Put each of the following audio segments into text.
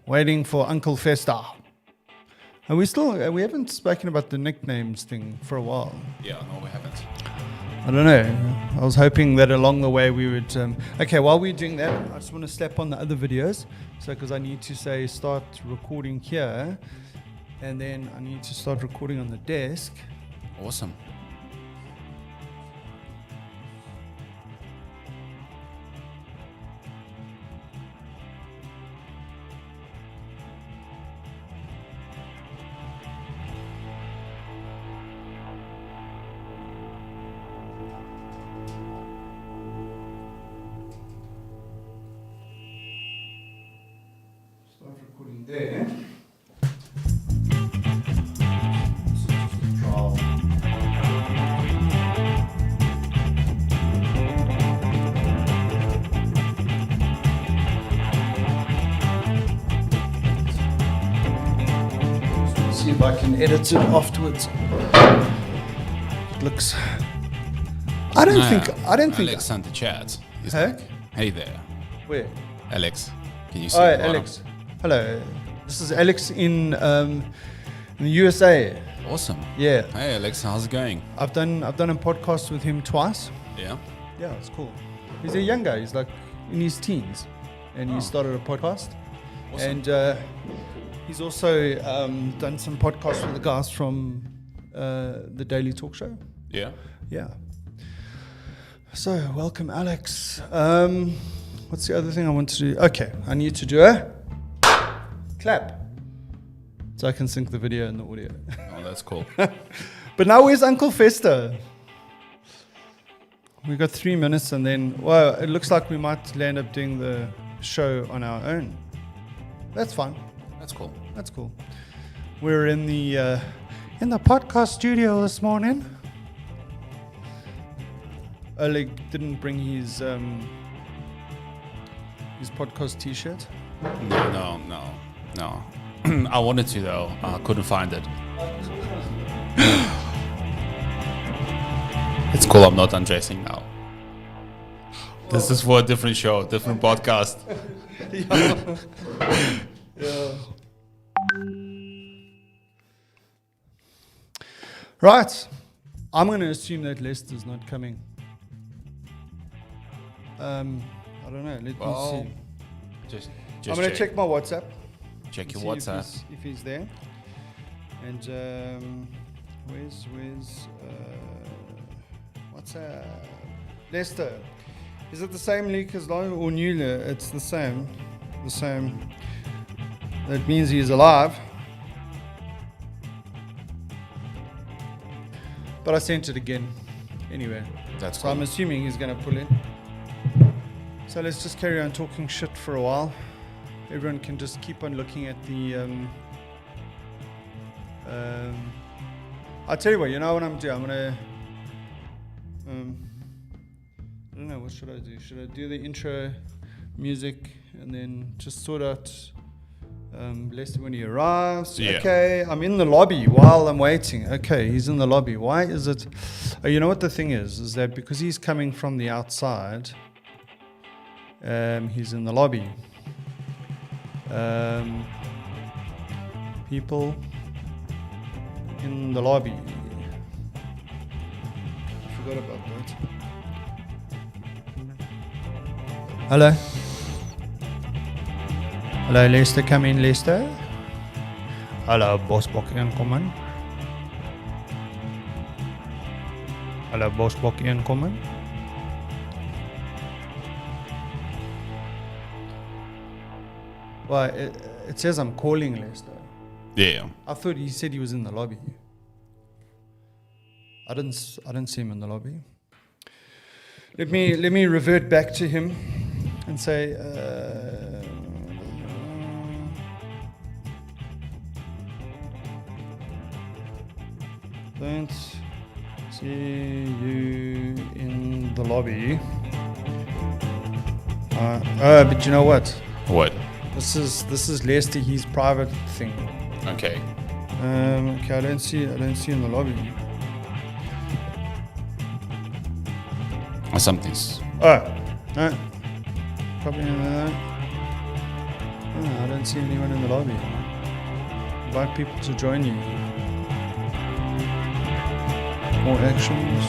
Waiting for Uncle Festa. And we haven't spoken about the nicknames thing for a while. Yeah, no, we haven't. I don't know. I was hoping that along the way we would... okay, while we're doing that, I just want to slap on the other videos. So, because I need to say start recording here. And then I need to start recording on the desk. Awesome. Start recording there. See if I can edit it afterwards. It looks. I don't think. Alex sent the chat. He's Hey? like, hey there. Where? Alex, can you see Oh, the bottom? Alex. Hello. This is Alex in the USA. Awesome. Yeah. Hey Alex, how's it going? I've done a podcast with him twice. Yeah. Yeah, it's cool. He's a young guy. He's like in his teens, and he started a podcast. Awesome. And he's also done some podcasts with the guys from the Daily Talk Show. Yeah. Yeah. So welcome, Alex. What's the other thing I want to do? Okay, I need to do a clap, so I can sync the video and the audio. Oh, that's cool. But now where's Uncle Festa? We got 3 minutes, and then well, it looks like we might land up doing the show on our own. That's fine. That's cool. That's cool. We're in the podcast studio this morning. Oleg didn't bring his podcast T-shirt. No. I wanted to though. I couldn't find it. It's cool. I'm not undressing now. This is for a different show, different podcast. Yeah. Right. I'm going to assume that Leicester's not coming. I don't know. Let me see. Just I'm going to check my WhatsApp. Check your See WhatsApp. if he's there. And where's WhatsApp? Leicester. Is it the same leak as Lyle or new? It's the same. The same. That means he's alive. But I sent it again. Anyway. That's So cool. I'm assuming he's going to pull in. So let's just carry on talking shit for a while. Everyone can just keep on looking at the... I'll tell you what, you know what I'm doing? I'm going to... I don't know, what should I do? Should I do the intro music and then just sort out Leicester when he arrives? Yeah. Okay, I'm in the lobby while I'm waiting. Okay, he's in the lobby. Why is it... Oh, you know what the thing is that because he's coming from the outside, he's in the lobby. People in the lobby. I forgot about that. Hello. Hello, Leicester. Come in, Leicester. Hello, Boss Bokkian, kom in. Hello, Boss Bokkian, kom in. Well, it says I'm calling Leicester. Yeah. I thought he said he was in the lobby. I didn't see him in the lobby. Let me revert back to him and say don't see you in the lobby. But you know what? What? This is Leicester, his private thing. Okay. Okay, I don't see in the lobby. Something's... Oh, no. Probably not. Oh, I don't see anyone in the lobby. Invite people to join you. More actions.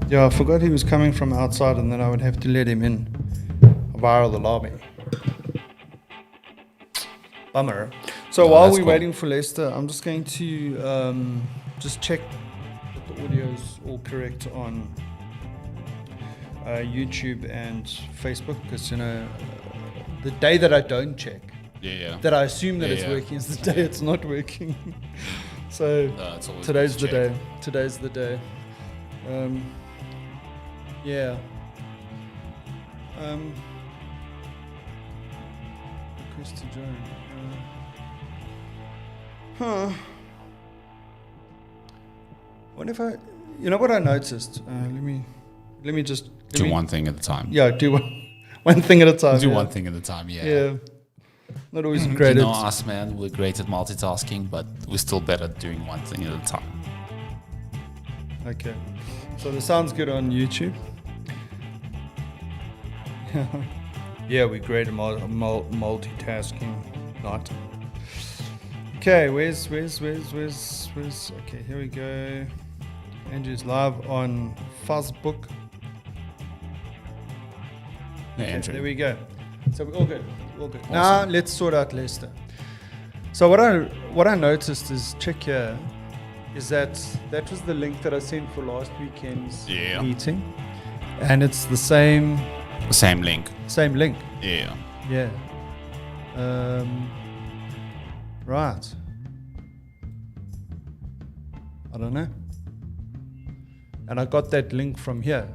Yeah, I forgot he was coming from outside and then I would have to let him in via the lobby. Bummer. So No, while that's we're cool. waiting for Lester, I'm just going to just check that the audio's all correct on YouTube and Facebook, because, you know, the day that I don't check, that I assume that it's working, is the day it's not working. So today's the day. Today's the day. Yeah. Request to join. What if I? You know what I noticed? Let me just do one thing at a time. Yeah, do one thing at a time. Do one thing at a time. Yeah. Yeah. Not always great. You know us, man. We're great at multitasking, but we're still better at doing one thing at a time. Okay. So the sound's good on YouTube. Yeah, we're great at multitasking. Not. Okay, where's? Okay, here we go. Andrew's live on Facebook. Yeah, Okay, Andrew. there we go. So we're all good. All good. Awesome. Now let's sort out Lester. So what I noticed is, check here, is that was the link that I sent for last weekend's meeting, and it's the same link. Same link. Yeah. Yeah. Right. I don't know. And I got that link from here,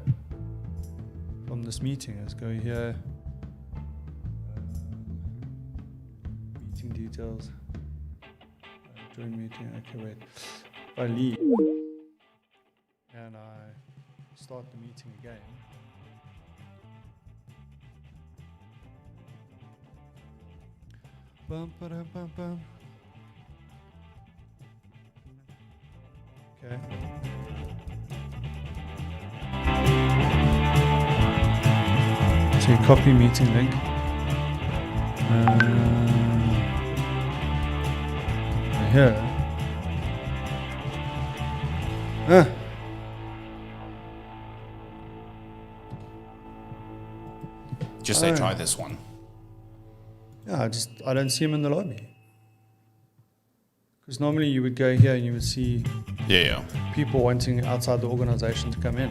from this meeting. Let's go here. Meeting details. Join meeting. Okay, wait. I leave and I start the meeting again. Bum, ba-dum, bum, bum. Okay. So you copy meeting link. Here. Just say try this one. Yeah, I don't see him in the lobby. Because normally you would go here and you would see people wanting outside the organization to come in.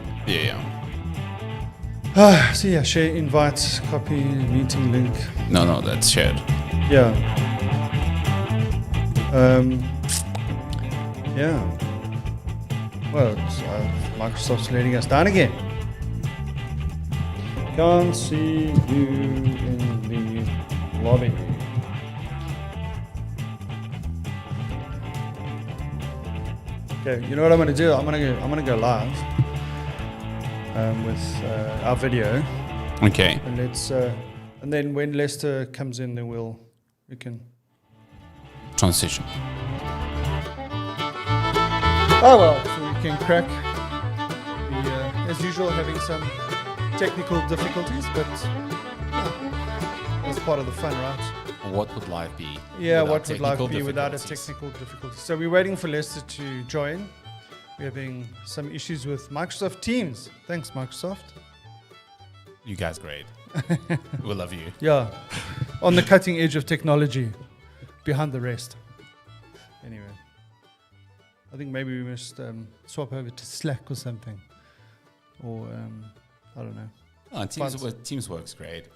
So yeah, share invite, copy meeting link. No, that's shared. Yeah. Yeah. Well, Microsoft's letting us down again. Can't see you in the lobby. Okay, you know what I'm going to do? I'm going to go live with our video. Okay. And and then when Lester comes in, then we can transition. Oh well, so Weekend Craic. We, as usual, having some technical difficulties, but that's part of the fun, right? What would life be? Yeah, what would life be without a technical difficulty? So we're waiting for Lester to join. We're having some issues with Microsoft Teams. Thanks, Microsoft. You guys great. We love you. Yeah, on the cutting edge of technology, behind the rest. Anyway. I think maybe we must swap over to Slack or something. Or, I don't know. Teams works great.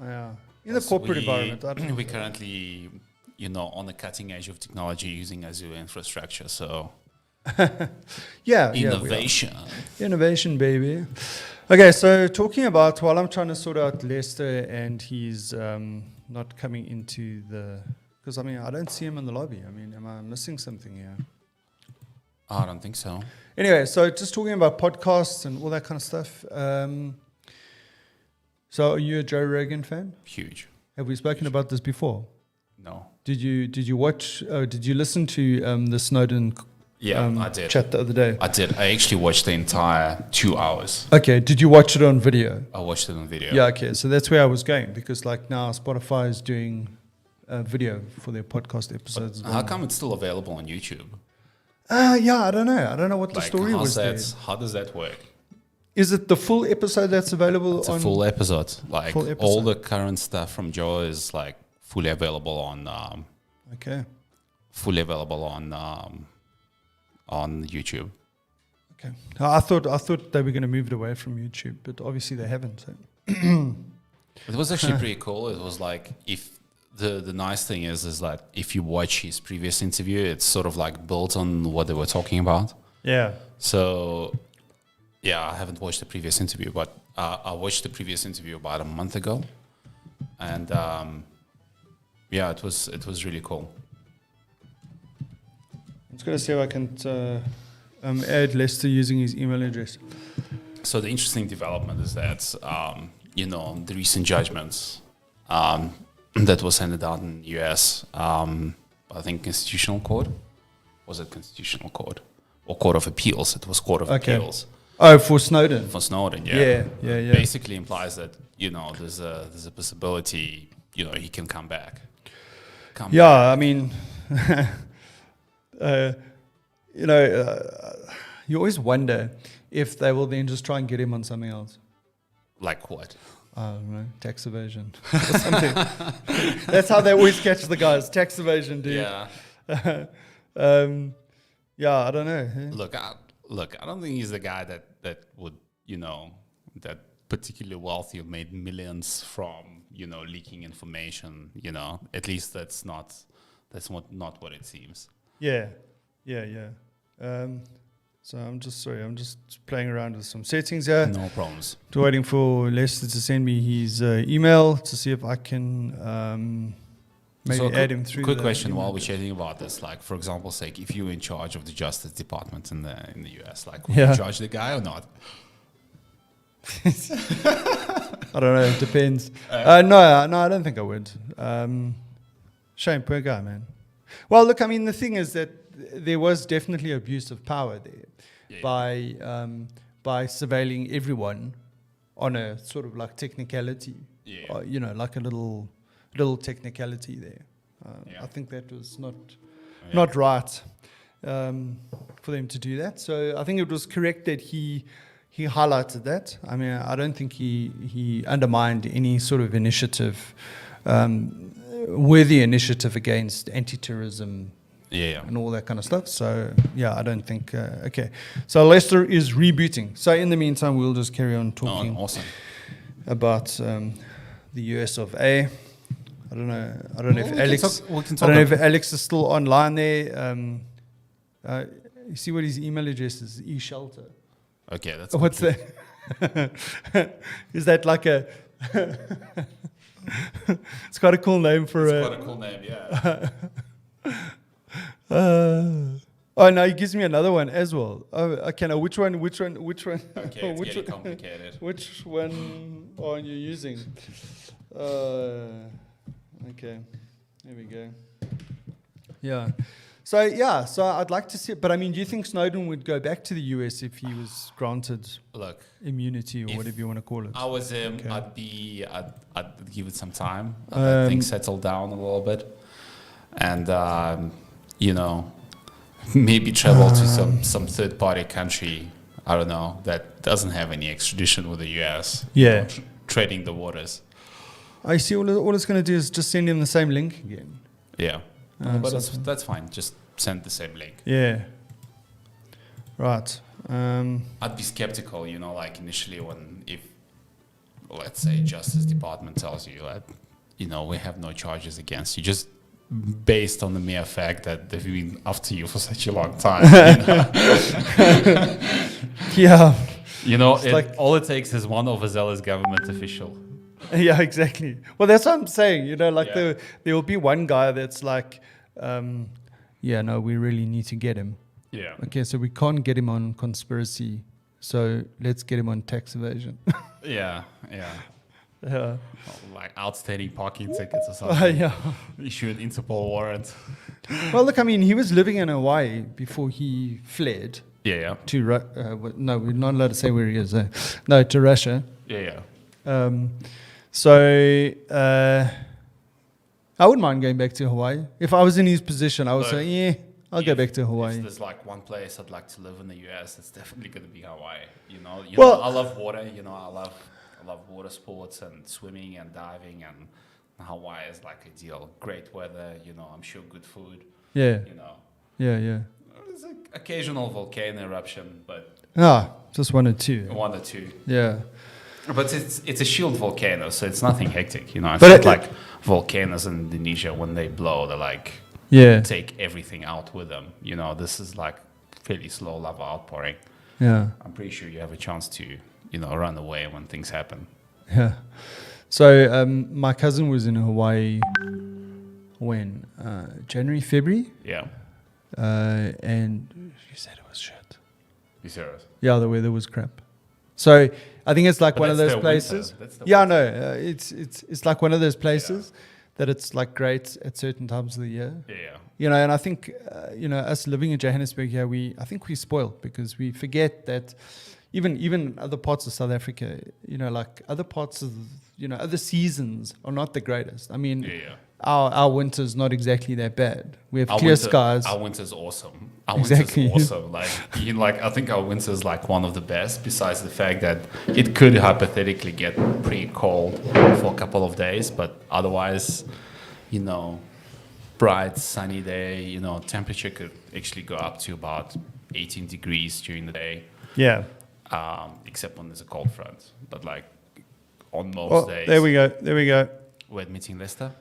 Yeah. In the corporate environment, I don't know. We're currently, on the cutting edge of technology using Azure infrastructure, so... Innovation. Innovation, baby. Okay, so talking about, while I'm trying to sort out Lester and he's not coming into the... Because, I don't see him in the lobby. Am I missing something here? I don't think so. Anyway, so just talking about podcasts and all that kind of stuff. So are you a Joe Rogan fan? Huge. Have we spoken about this before? No. Did you watch? Did you listen to the Snowden I did. chat the other day? I did. I actually watched the entire 2 hours. Okay. Did you watch it on video? I watched it on video. Yeah. Okay. So that's where I was going, because like now Spotify is doing video for their podcast episodes. How come it's still available on YouTube? Yeah. I don't know. I don't know what the story was there. How does that work? Is it the full episode that's available It's on? a full episode. Like full episode. all the current stuff from Joe is like fully available on. Okay. Fully available on YouTube. Okay. I thought they were going to move it away from YouTube, but obviously they haven't. So. It was actually pretty cool. It was like, if the nice thing is that if you watch his previous interview, it's sort of like built on what they were talking about. Yeah. So, yeah, I haven't watched the previous interview, but I watched the previous interview about a month ago, and yeah, it was really cool. I'm just going to see if I can add Lester using his email address. So the interesting development is that the recent judgments that was handed out in the US, I think Constitutional Court. Was it Constitutional Court or Court of Appeals? It was Court of Appeals. Oh, for Snowden. For Snowden, yeah. Yeah. Basically implies that there's a possibility he can come back. I mean, you always wonder if they will then just try and get him on something else. Like what? I don't know, tax evasion or something. That's how they always catch the guys, tax evasion, dude. Yeah. I don't know. Look, I don't think he's the guy that would, that particularly wealthy who made millions from, leaking information, at least that's not what it seems. Yeah. So I'm just playing around with some settings here. No problems. Waiting for Lester to send me his email to see if I can maybe add him through. Quick question while we're chatting about this, like for example's sake, if you're in charge of the Justice Department in the US, like would you charge the guy or not? I don't know. It depends. No, I don't think I would. Shame, poor guy, man. Well, look, I mean, the thing is that there was definitely abuse of power there by surveilling everyone on a sort of like technicality. Like a little technicality there. I think that was not right for them to do that. So I think it was correct that he highlighted that. I mean, I don't think he undermined any sort of initiative, worthy initiative against anti-terrorism and all that kind of stuff. So, I don't think... okay. So Lester is rebooting. So in the meantime, we'll just carry on talking about the US of A. I don't know if Alex... I don't know if Alex is still online there. You see what his email address is? eShelter. Okay, that's... What's that? Is that like a... It's quite a cool name for It's quite a cool name, yeah. No, he gives me another one as well. Oh, okay, now which one? Okay, it's getting complicated. Which one are you using? Okay, there we go. Yeah. So I'd like to see it, but I mean, do you think Snowden would go back to the US if he was granted immunity or whatever you want to call it? I was him. Okay. I'd give it some time. Let things settle down a little bit, and maybe travel to some third party country. I don't know, that doesn't have any extradition with the US. Yeah, trading the waters. I see. All it's going to do is just send him the same link again. Yeah. But that's fine. Just send the same link. Yeah. Right. I'd be skeptical, like initially if, let's say, Justice Department tells you that, we have no charges against you, just based on the mere fact that they've been after you for such a long time. Yeah. All it takes is one overzealous government official. Yeah, exactly. Well, that's what I'm saying. There will be one guy that's like, no, we really need to get him. Yeah. Okay, so we can't get him on conspiracy, so let's get him on tax evasion. Yeah. Yeah. Like outstanding parking tickets or something. Yeah. Issue an Interpol warrant. Well, look, I mean, he was living in Hawaii before he fled Yeah. to no, we're not allowed to say where he is. No, to Russia. Yeah. So I wouldn't mind going back to Hawaii. If I was in his position, I would say, yeah, I'll go back to Hawaii. If there's like one place I'd like to live in the US, it's definitely going to be Hawaii. You know, I love water. You know, I love water sports and swimming and diving, and Hawaii is like ideal. Great weather. You know, I'm sure good food. Yeah. You know. Yeah. There's an occasional volcano eruption, but just one or two. One or two. Yeah. But it's a shield volcano, so it's nothing hectic. You know, it's But not like volcanoes in Indonesia when they blow, they're like take everything out with them. You know, this is like fairly slow lava outpouring. Yeah. I'm pretty sure you have a chance to, you know, run away when things happen. Yeah. So my cousin was in Hawaii when January, February. Yeah. And she said it was shit. You serious? Yeah, the weather was crap. So I think it's like one of those their places. winter. Yeah, no, it's like one of those places that it's like great at certain times of the year. Yeah. You know, and I think us living in Johannesburg here, I think we spoil because we forget that even other parts of South Africa, you know, like other parts of other seasons are not the greatest. I mean, our winter's not exactly that bad. We have clear skies. Our winter's awesome. Our Exactly. winter's awesome. Like I think our winter's like one of the best. Besides the fact that it could hypothetically get pretty cold for a couple of days, but otherwise, you know, bright sunny day. You know, temperature could actually go up to about 18 degrees during the day. Yeah. Except when there's a cold front. But like on most days. There we go. We're admitting Leicester.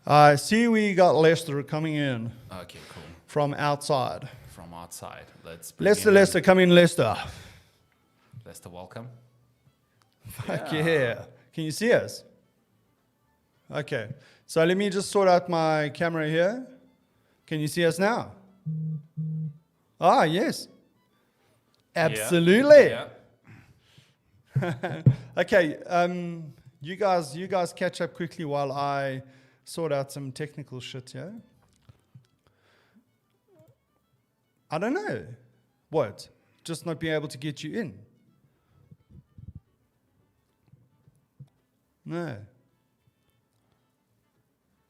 I see we got Leicester coming in. Okay, cool. From outside. From outside. Leicester, come in, Leicester. Leicester, welcome. Fuck yeah. Can you see us? Okay. So let me just sort out my camera here. Can you see us now? Yes. Absolutely. Yeah. Okay. You guys catch up quickly while I sort out some technical shit here. I don't know. What? Just not being able to get you in? No.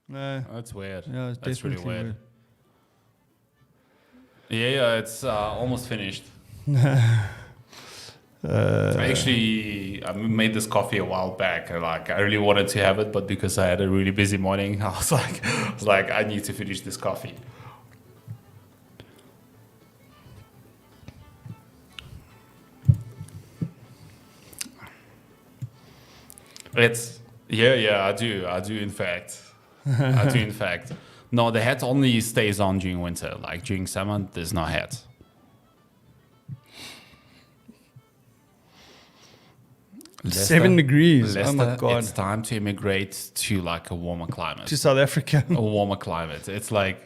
That's weird. Yeah, it's That's really definitely weird. Yeah, it's almost finished. I made this coffee a while back. I really wanted to have it, but because I had a really busy morning, I was like, I need to finish this coffee. I do in fact. No, the hat only stays on during winter. Like during summer, there's no hat. Leicester, 7 degrees. Leicester, oh my God. It's time to immigrate to like a warmer climate. To South Africa. A warmer climate. It's like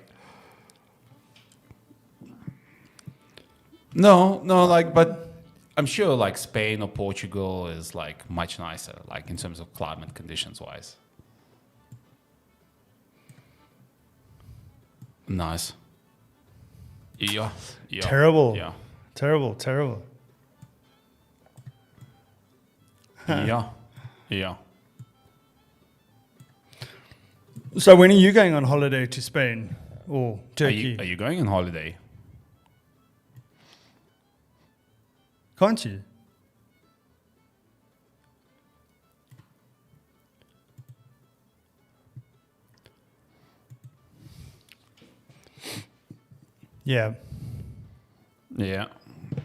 but I'm sure like Spain or Portugal is like much nicer, like in terms of climate conditions wise. Nice. Yeah. Terrible. Yeah. Terrible. Yeah. So when are you going on holiday to Spain or Turkey? Are you going on holiday? Can't you? Yeah. Yeah.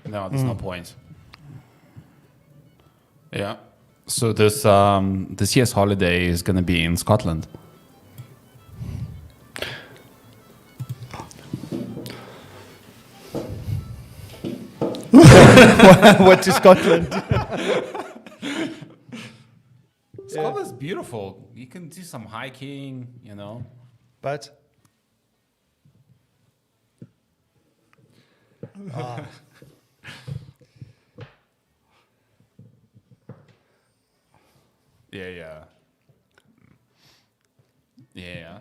No, there's no point. Yeah. So this year's holiday is going to be in Scotland. What to Scotland? Scotland's beautiful. You can do some hiking, you know. But Yeah. Yeah.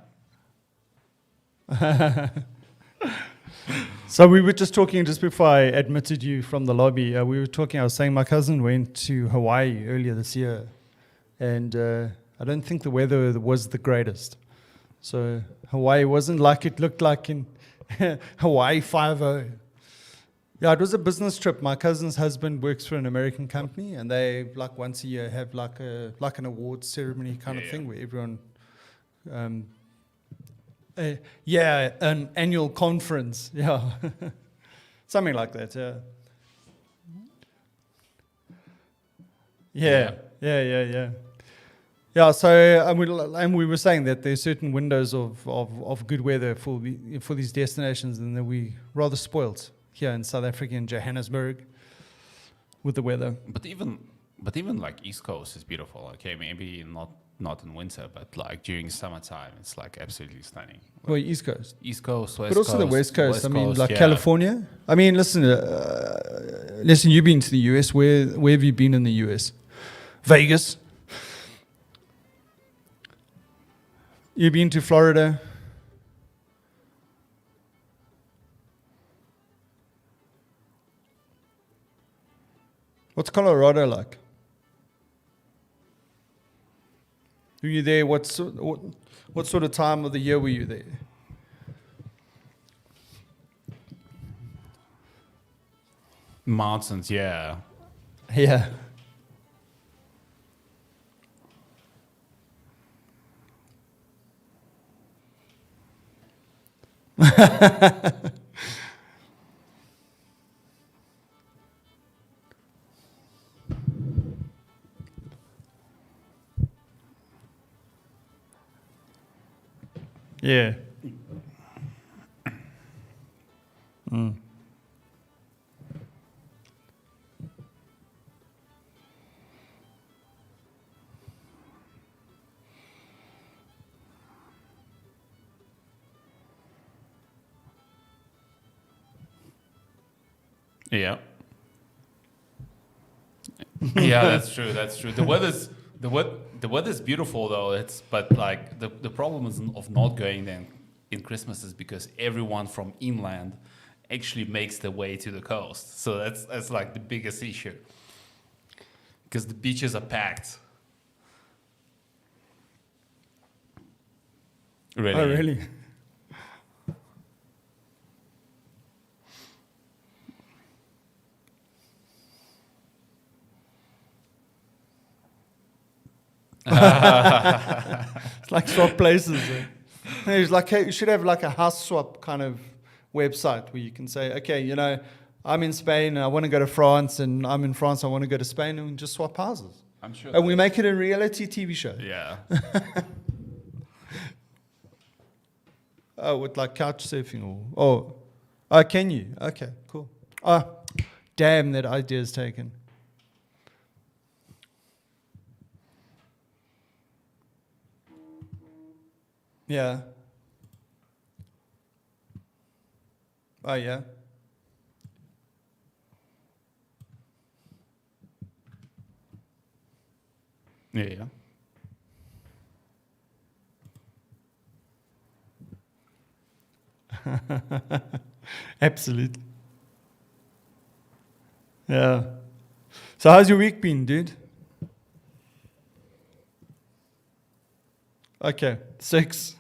So we were just talking just before I admitted you from the lobby. We were talking. I was saying my cousin went to Hawaii earlier this year, and I don't think the weather was the greatest. So Hawaii wasn't like it looked like in Hawaii 5-0. Yeah, it was a business trip. My cousin's husband works for an American company, and they like once a year have like an awards ceremony kind of thing where everyone. An annual conference. Yeah, something like that. Yeah. Yeah. So and we were saying that there's certain windows of good weather for these destinations, and that we rather spoilt here in South Africa and Johannesburg with the weather. But even like East Coast is beautiful. Okay, maybe not in winter, but like during summertime, it's like absolutely stunning. Well, East Coast, West Coast, but also the West Coast. I mean, Coast, like California. I mean, listen, you've been to the US. Where have you been in the US? Vegas. You've been to Florida. What's Colorado like? Were you there? What sort of time of the year were you there? Mountains, yeah. Yeah. Yeah. Yeah. Yeah, that's true. That's true. The weather's beautiful though. But like the problem of not going there in Christmas is because everyone from inland actually makes their way to the coast. So that's like the biggest issue. Because the beaches are packed. Really? Oh, really? It's like swap places. It's like, hey, you should have like a house swap kind of website where you can say, okay, you know, I'm in Spain, I want to go to France, and I'm in France, I want to go to Spain, and we just swap houses. I'm sure. And we make it a reality TV show. Yeah. Oh, with like couch surfing or oh, can you? Okay, cool. Oh, damn, that idea is taken. Yeah. Oh, yeah. Yeah. Absolutely. Yeah. So how's your week been, dude? Okay, 6.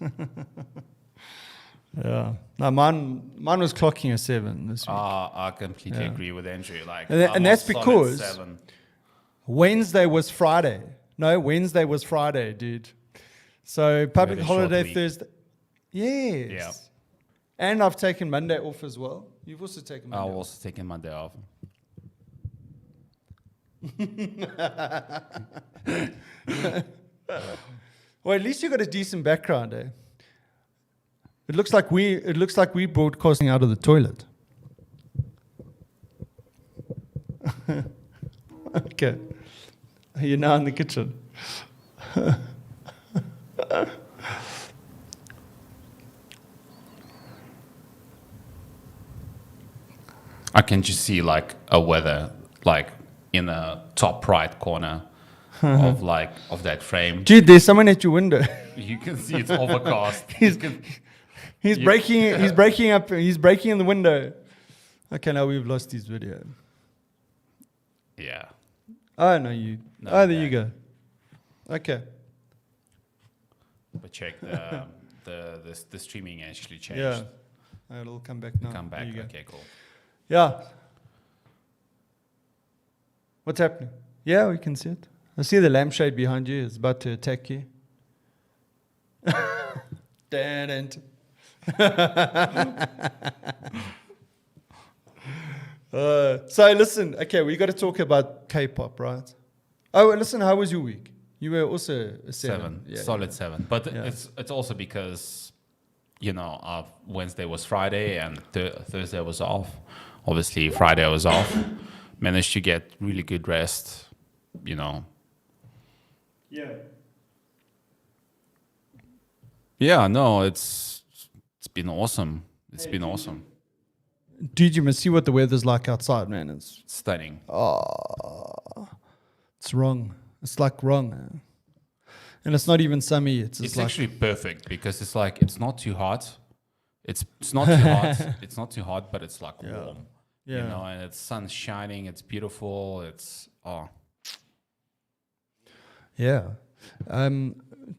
Yeah. No, mine was clocking a 7 this week. I completely agree with Andrew. Like, And that's I'm a solid because 7. Wednesday was Friday. No, Wednesday was Friday, dude. So public had a short holiday week. Thursday. Yes. Yeah. And I've taken Monday off as well. You've also taken Monday I've off. also taken Monday off. Well, at least you got a decent background, eh? It looks like we broadcasting out of the toilet. Okay. You're now in the kitchen. I can just see like a weather like in the top right corner of that frame. Dude, there's someone at your window. You can see it's overcast. He's breaking in the window. Okay, now we've lost his video. Yeah. Oh no, you. No, there back. you go. Okay. But check the streaming actually changed. Yeah. It'll come back now. Come back. There you go. Okay, cool. Yeah. What's happening? Yeah, we can see it. I see the lampshade behind you. It's about to attack you. So listen, okay, we got to talk about K-pop, right? Oh, listen, how was your week? You were also a 7. Yeah, Solid 7. But Yeah. it's also because, Wednesday was Friday and Thursday was off. Obviously, Friday I was off. Managed to get really good rest, Yeah. Yeah, no, it's been awesome. It's been awesome. Dude, you must see what the weather's like outside, man. It's Stunning. it's wrong. It's like wrong. And it's not even sunny. It's just It's like actually perfect because it's like it's not too hot. It's not too hot. It's not too hot, but it's like warm. Yeah. And it's sun shining. It's beautiful. It's Yeah.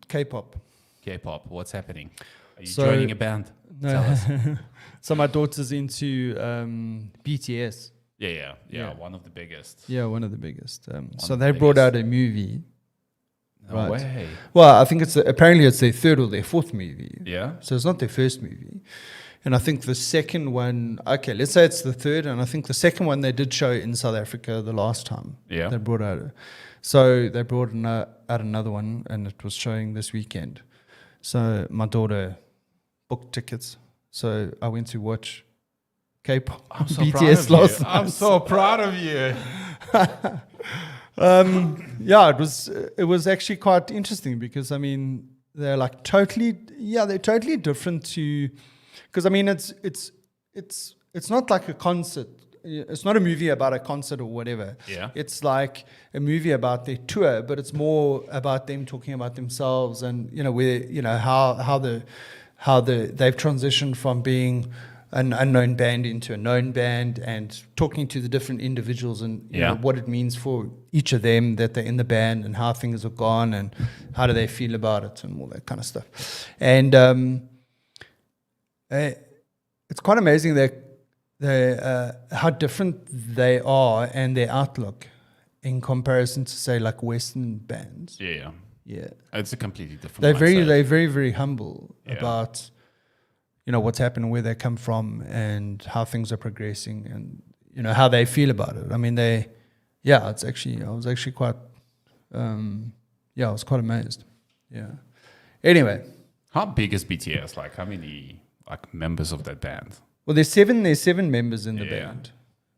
K-pop. K-pop. What's happening? Are you So- joining a band? No. Tell us. So my daughter's into BTS. Yeah. Yeah. One of the biggest. Yeah, one of the biggest. So of they the brought biggest. out a movie. No Right. way. Well, I think apparently it's their 3rd or their 4th movie. Yeah. So it's not their first movie. And I think the second one, okay, let's say it's the 3rd, and I think the second one they did show in South Africa the last time. Yeah. They brought out. So they brought out another one, and it was showing this weekend. So my daughter booked tickets. So I went to watch K-pop I'm so BTS proud of last you. I'm so proud of you. Yeah, it was actually quite interesting because I mean they're like totally different to, because I mean it's not like a concert. It's not a movie about a concert or whatever. Yeah. It's like a movie about their tour, but it's more about them talking about themselves and how they've transitioned from being an unknown band into a known band and talking to the different individuals and you know, what it means for each of them that they're in the band and how things have gone and how do they feel about it and all that kind of stuff. And it's quite amazing that how different they are and their outlook in comparison to say like Western bands. Yeah. Yeah. It's a completely different They're mindset. very, very humble Yeah. about, what's happened, where they come from and how things are progressing and, how they feel about it. I mean, I was actually quite, I was quite amazed. Yeah. Anyway. How big is BTS? Like how many members of that band? Well, there's seven members in the Yeah. band.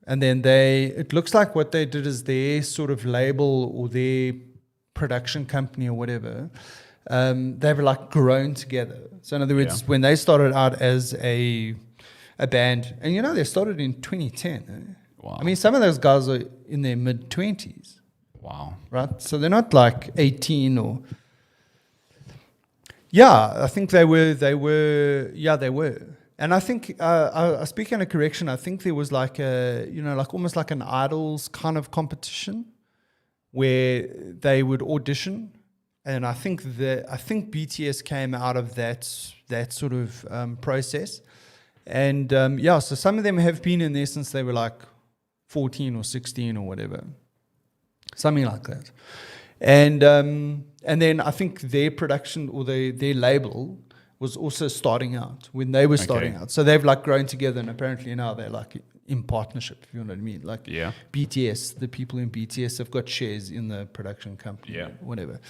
And then it looks like what they did is their sort of label or their production company or whatever, they've like grown together. So in other words, when they started out as a band, and they started in 2010. Wow. I mean, some of those guys are in their mid-20s, Wow. right? So they're not like 18 or... Yeah, I think they were. And I think, I speak in a correction, I think there was like almost like an idols kind of competition where they would audition. And I think BTS came out of that sort of process. And so some of them have been in there since they were like 14 or 16 or whatever. Something like that. And then I think their production or their label was also starting out when they were starting out. So they've like grown together and apparently now they're like in partnership, if you know what I mean. Like BTS, the people in BTS have got shares in the production company, whatever.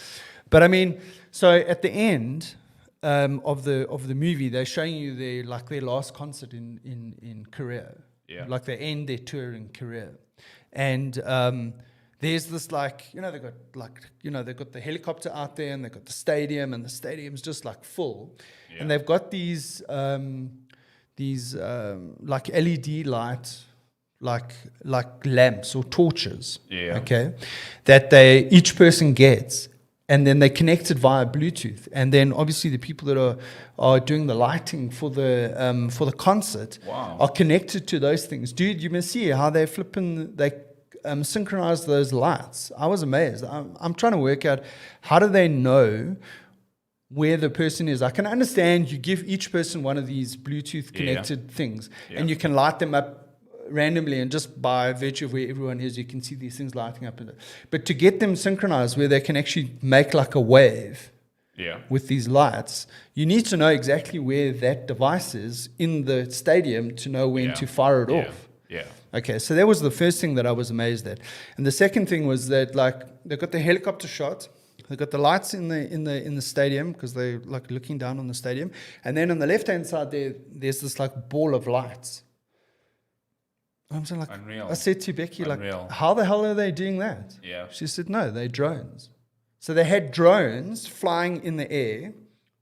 But I mean, so at the end of the movie, they're showing you their last concert in Korea. Yeah. Like they end their tour in Korea. And there's this they've got the helicopter out there and they've got the stadium and the stadium's just like full. Yeah. And they've got these like LED light, like lamps or torches. Yeah. Okay. That each person gets and then they connected via Bluetooth. And then obviously the people that are doing the lighting for the concert are connected to those things. Dude, you must see how they synchronize those lights. I was amazed. I'm trying to work out, how do they know where the person is? I can understand you give each person one of these Bluetooth connected things, and you can light them up randomly, and just by virtue of where everyone is, you can see these things lighting up. But to get them synchronized where they can actually make like a wave with these lights, you need to know exactly where that device is in the stadium to know when to fire it off. Okay, so that was the first thing that I was amazed at. And the second thing was that, like, they've got the helicopter shot, they've got the lights in the stadium, because they're like looking down on the stadium, and then on the left hand side there's this like ball of lights. I'm saying, like, unreal. I said to Becky, like, how the hell are they doing that? She said, no, they're drones. So they had drones flying in the air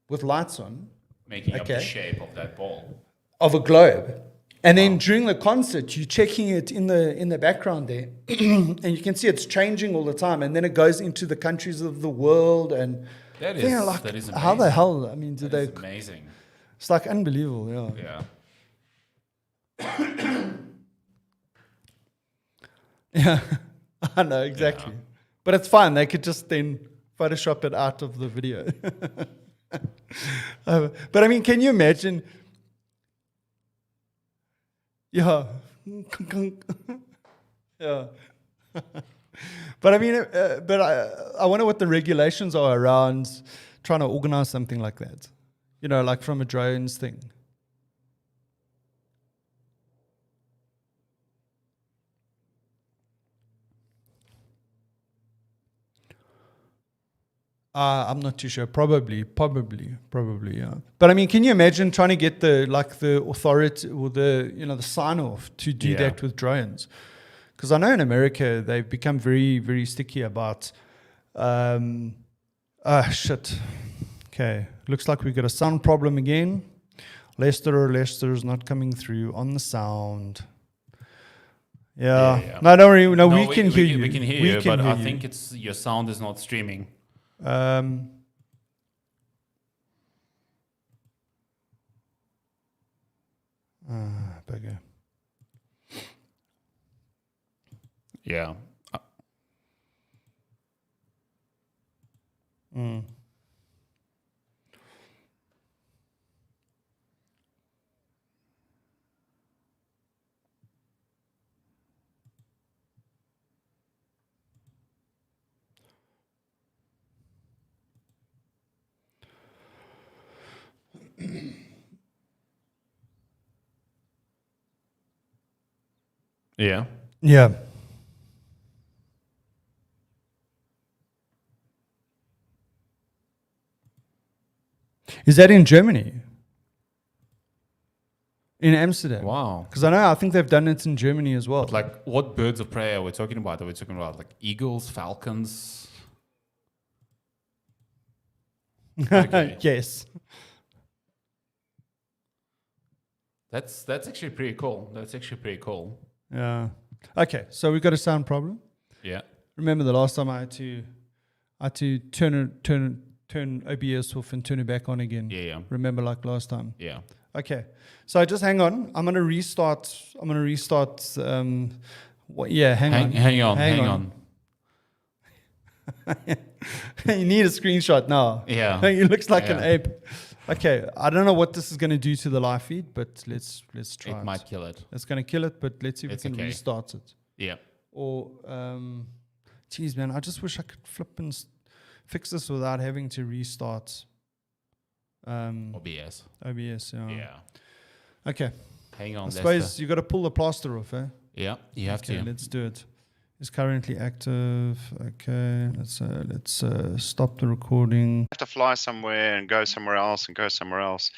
with lights on, making up the shape of that ball, of a globe. And then during the concert, you're checking it in the background there, and you can see it's changing all the time. And then it goes into the countries of the world, and that is amazing. How the hell? I mean, It's amazing. It's like unbelievable. Yeah, I know, exactly. Yeah. But it's fine. They could just then Photoshop it out of the video. But I mean, can you imagine? Yeah. Yeah. But I mean, I wonder what the regulations are around trying to organize something like that. You know, like from a drones thing. I'm not too sure. Probably, yeah. But I mean, can you imagine trying to get the authority or the sign off to do that with drones? Because I know in America they've become very, very sticky about. Shit. Okay, looks like we've got a sound problem again. Lester's not coming through on the sound. Yeah. No, don't worry. No, we can hear you. We can hear you, but I think it's your sound is not streaming. Bugger. Yeah. Yeah. Yeah. Is that in Germany? In Amsterdam? Wow. Because I think they've done it in Germany as well. But like, what birds of prey are we talking about? Are we talking about like eagles, falcons? Okay. Yes. That's actually pretty cool. Yeah. Okay, so we've got a sound problem. Yeah. Remember the last time I had to turn OBS off and turn it back on again. Yeah. Remember, like last time. Yeah. Okay. So just hang on. I'm gonna restart. Hang on. Hang on. You need a screenshot now. Yeah. It looks like an ape. Okay, I don't know what this is going to do to the live feed, but let's try it. It might kill it. It's going to kill it, but let's see if we can restart it. Yeah. Or, geez, man, I just wish I could flip and fix this without having to restart. OBS, yeah. Yeah. Okay. Hang on. I suppose you got to pull the plaster off, eh? Yeah, you have to. Let's do it. It's currently active. Okay, let's stop the recording. Have to fly somewhere and go somewhere else and go somewhere else.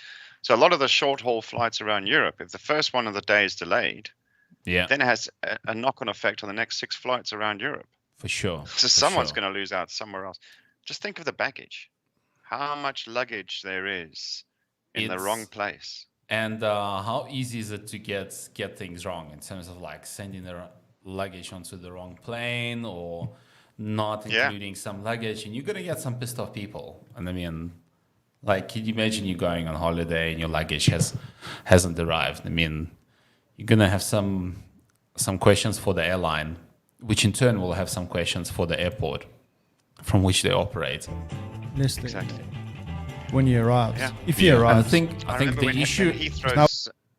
So a lot of the short haul flights around Europe, if the first one of the day is delayed, then it has a knock-on effect on the next 6 flights around Europe. For sure. So someone's going to lose out somewhere else. Just think of the baggage. How much luggage there is in the wrong place. And how easy is it to get things wrong in terms of like sending the luggage onto the wrong plane or not including some luggage, and you're going to get some pissed off people. And I mean, like, can you imagine you going on holiday and your luggage hasn't arrived? I mean, you're going to have some questions for the airline, which in turn will have some questions for the airport from which they operate. Exactly. When he arrives. Yeah. If he arrives. I think the issue...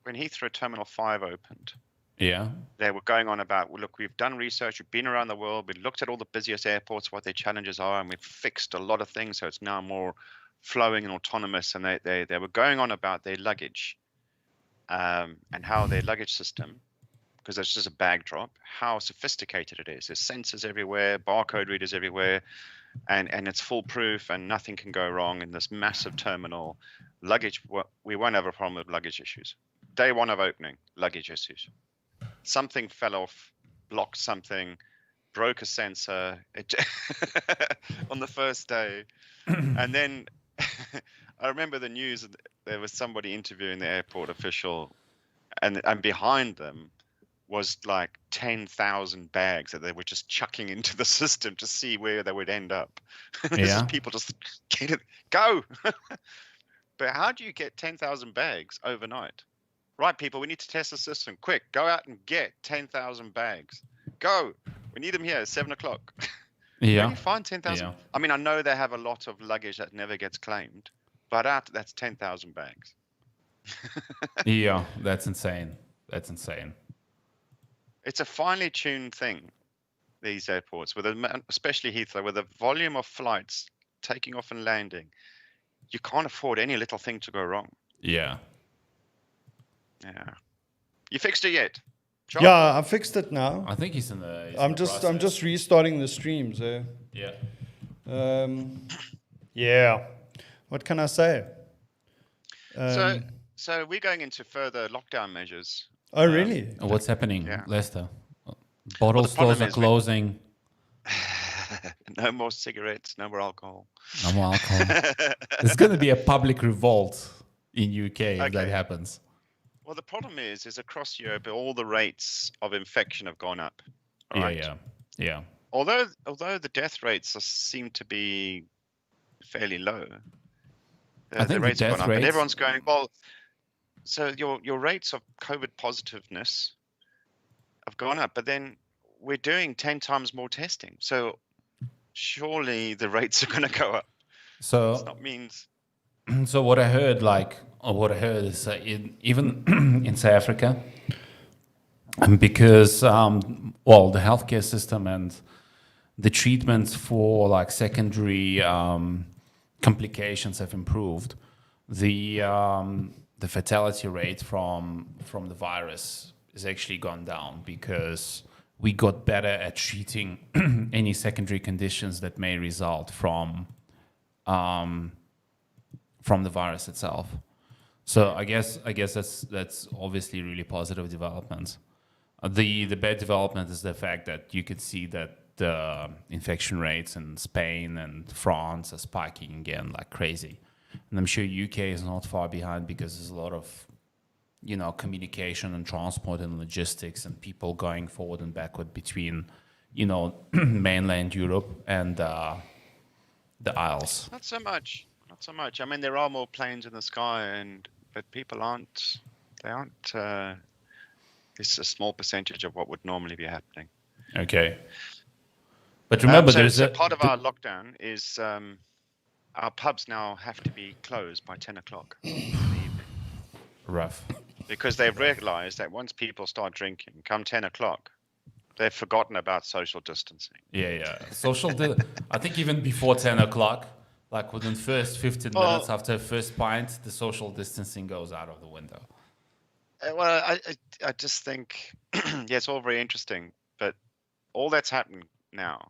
When Heathrow Terminal 5 opened, yeah, they were going on about, well, look, we've done research, we've been around the world, we've looked at all the busiest airports, what their challenges are, and we've fixed a lot of things, so it's now more flowing and autonomous. And they were going on about their luggage and how their luggage system, because it's just a bag drop, how sophisticated it is. There's sensors everywhere, barcode readers everywhere, and it's foolproof and nothing can go wrong in this massive terminal. Luggage, we won't have a problem with luggage issues. Day one of opening, luggage issues. Something fell off, blocked something, broke a sensor on the first day. And then I remember the news, there was somebody interviewing the airport official, and behind them was like 10,000 bags that they were just chucking into the system to see where they would end up. People just get it, go. But how do you get 10,000 bags overnight? Right, people, we need to test the system. Quick, go out and get 10,000 bags. Go. We need them here at 7 o'clock. Yeah. Where do you find 10,000? Yeah. I mean, I know they have a lot of luggage that never gets claimed, but that's 10,000 bags. Yeah, that's insane. That's insane. It's a finely tuned thing, these airports, especially Heathrow, with the volume of flights taking off and landing. You can't afford any little thing to go wrong. Yeah. Yeah. You fixed it yet? John? Yeah, I fixed it now. I think he's in the. I'm just restarting the streams. Yeah. Yeah. What can I say? So we're going into further lockdown measures. Oh, really? What's happening, Lester? Bottle stores are closing. No more cigarettes, no more alcohol. No more alcohol. There's going to be a public revolt in UK if that happens. Well, the problem is across Europe, all the rates of infection have gone up. Right? Yeah. Although the death rates seem to be fairly low, I think the rates have gone up, and everyone's going, well. So your rates of COVID positiveness have gone up, but then we're doing 10 times more testing. So surely the rates are going to go up. So that means. So what I heard is even in South Africa, because the healthcare system and the treatments for like secondary complications have improved, the fatality rate from the virus has actually gone down because we got better at treating any secondary conditions that may result from the virus itself. So I guess that's obviously really positive development. The bad development is the fact that you could see that the infection rates in Spain and France are spiking again like crazy. And I'm sure UK is not far behind because there's a lot of, communication and transport and logistics and people going forward and backward between, mainland Europe and the Isles. Not so much. I mean, there are more planes in the sky, but people aren't. This is a small percentage of what would normally be happening. Okay. But remember, part of our lockdown is our pubs now have to be closed by 10 o'clock in the evening. Rough. Because they've realized that once people start drinking, come 10 o'clock, they've forgotten about social distancing. Yeah. I think even before 10 o'clock, like within the first 15 minutes after first pint, the social distancing goes out of the window. Well, I just think, it's all very interesting, but all that's happening now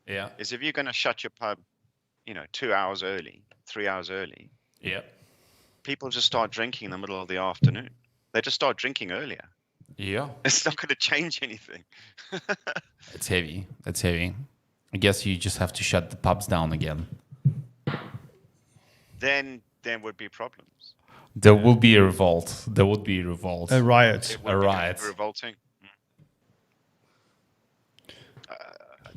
is if you're going to shut your pub, 2 hours early, 3 hours early, people just start drinking in the middle of the afternoon. They just start drinking earlier. Yeah. It's not going to change anything. It's heavy. I guess you just have to shut the pubs down again. Then there would be problems. There will be a revolt. A riot. Revolting.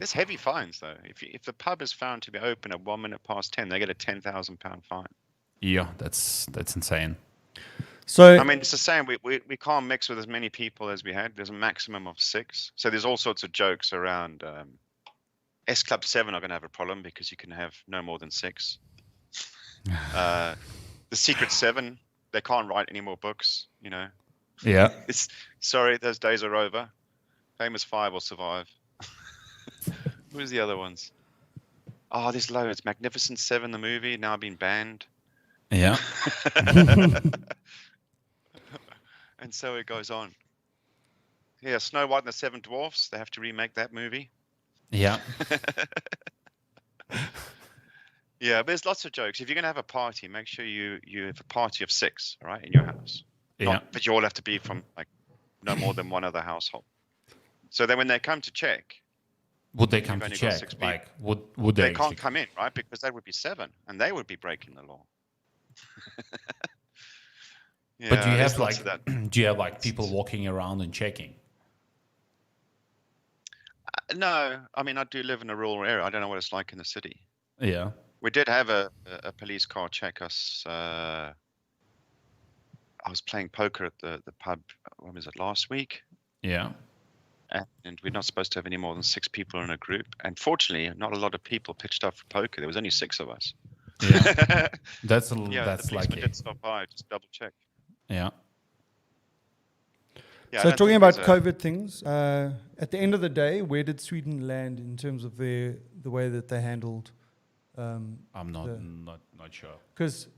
There's heavy fines though. If the pub is found to be open at 10:01, they get a £10,000 fine. Yeah, that's insane. So I mean, it's the same. We can't mix with as many people as we had. There's a maximum of 6. So there's all sorts of jokes around. S Club 7 are going to have a problem because you can have no more than 6. The Secret 7, they can't write any more books. You know. Yeah. Sorry, those days are over. Famous 5 will survive. Who's the other ones? Oh, there's loads. Magnificent 7, the movie, now been banned. Yeah. And so it goes on. Yeah, Snow White and the 7 Dwarfs, they have to remake that movie. Yeah. Yeah, but there's lots of jokes. If you're going to have a party, make sure you have a party of 6, all right, in your house. Yeah. Not that you all have to be from like no more than one other household. So then when they come to check, Would they come to only got check? 6 people. Like, would they? they actually- can't come in, right? Because that would be 7, and they would be breaking the law. Yeah, But do you there's have lots like, of that. do you have like people walking around and checking? No, I mean, I do live in a rural area. I don't know what it's like in the city. Yeah. We did have a police car check us. I was playing poker at the pub, when was it, last week? Yeah. And we're not supposed to have any more than 6 people in a group. And fortunately, not a lot of people pitched up for poker. There was only 6 of us. Yeah. That's Yeah, that's the policeman lucky. did stop by, just double check. Yeah. Yeah, I so don't talking think about there's a- COVID things, at the end of the day, where did Sweden land in terms of the way that they handled? I'm not The- not sure. Because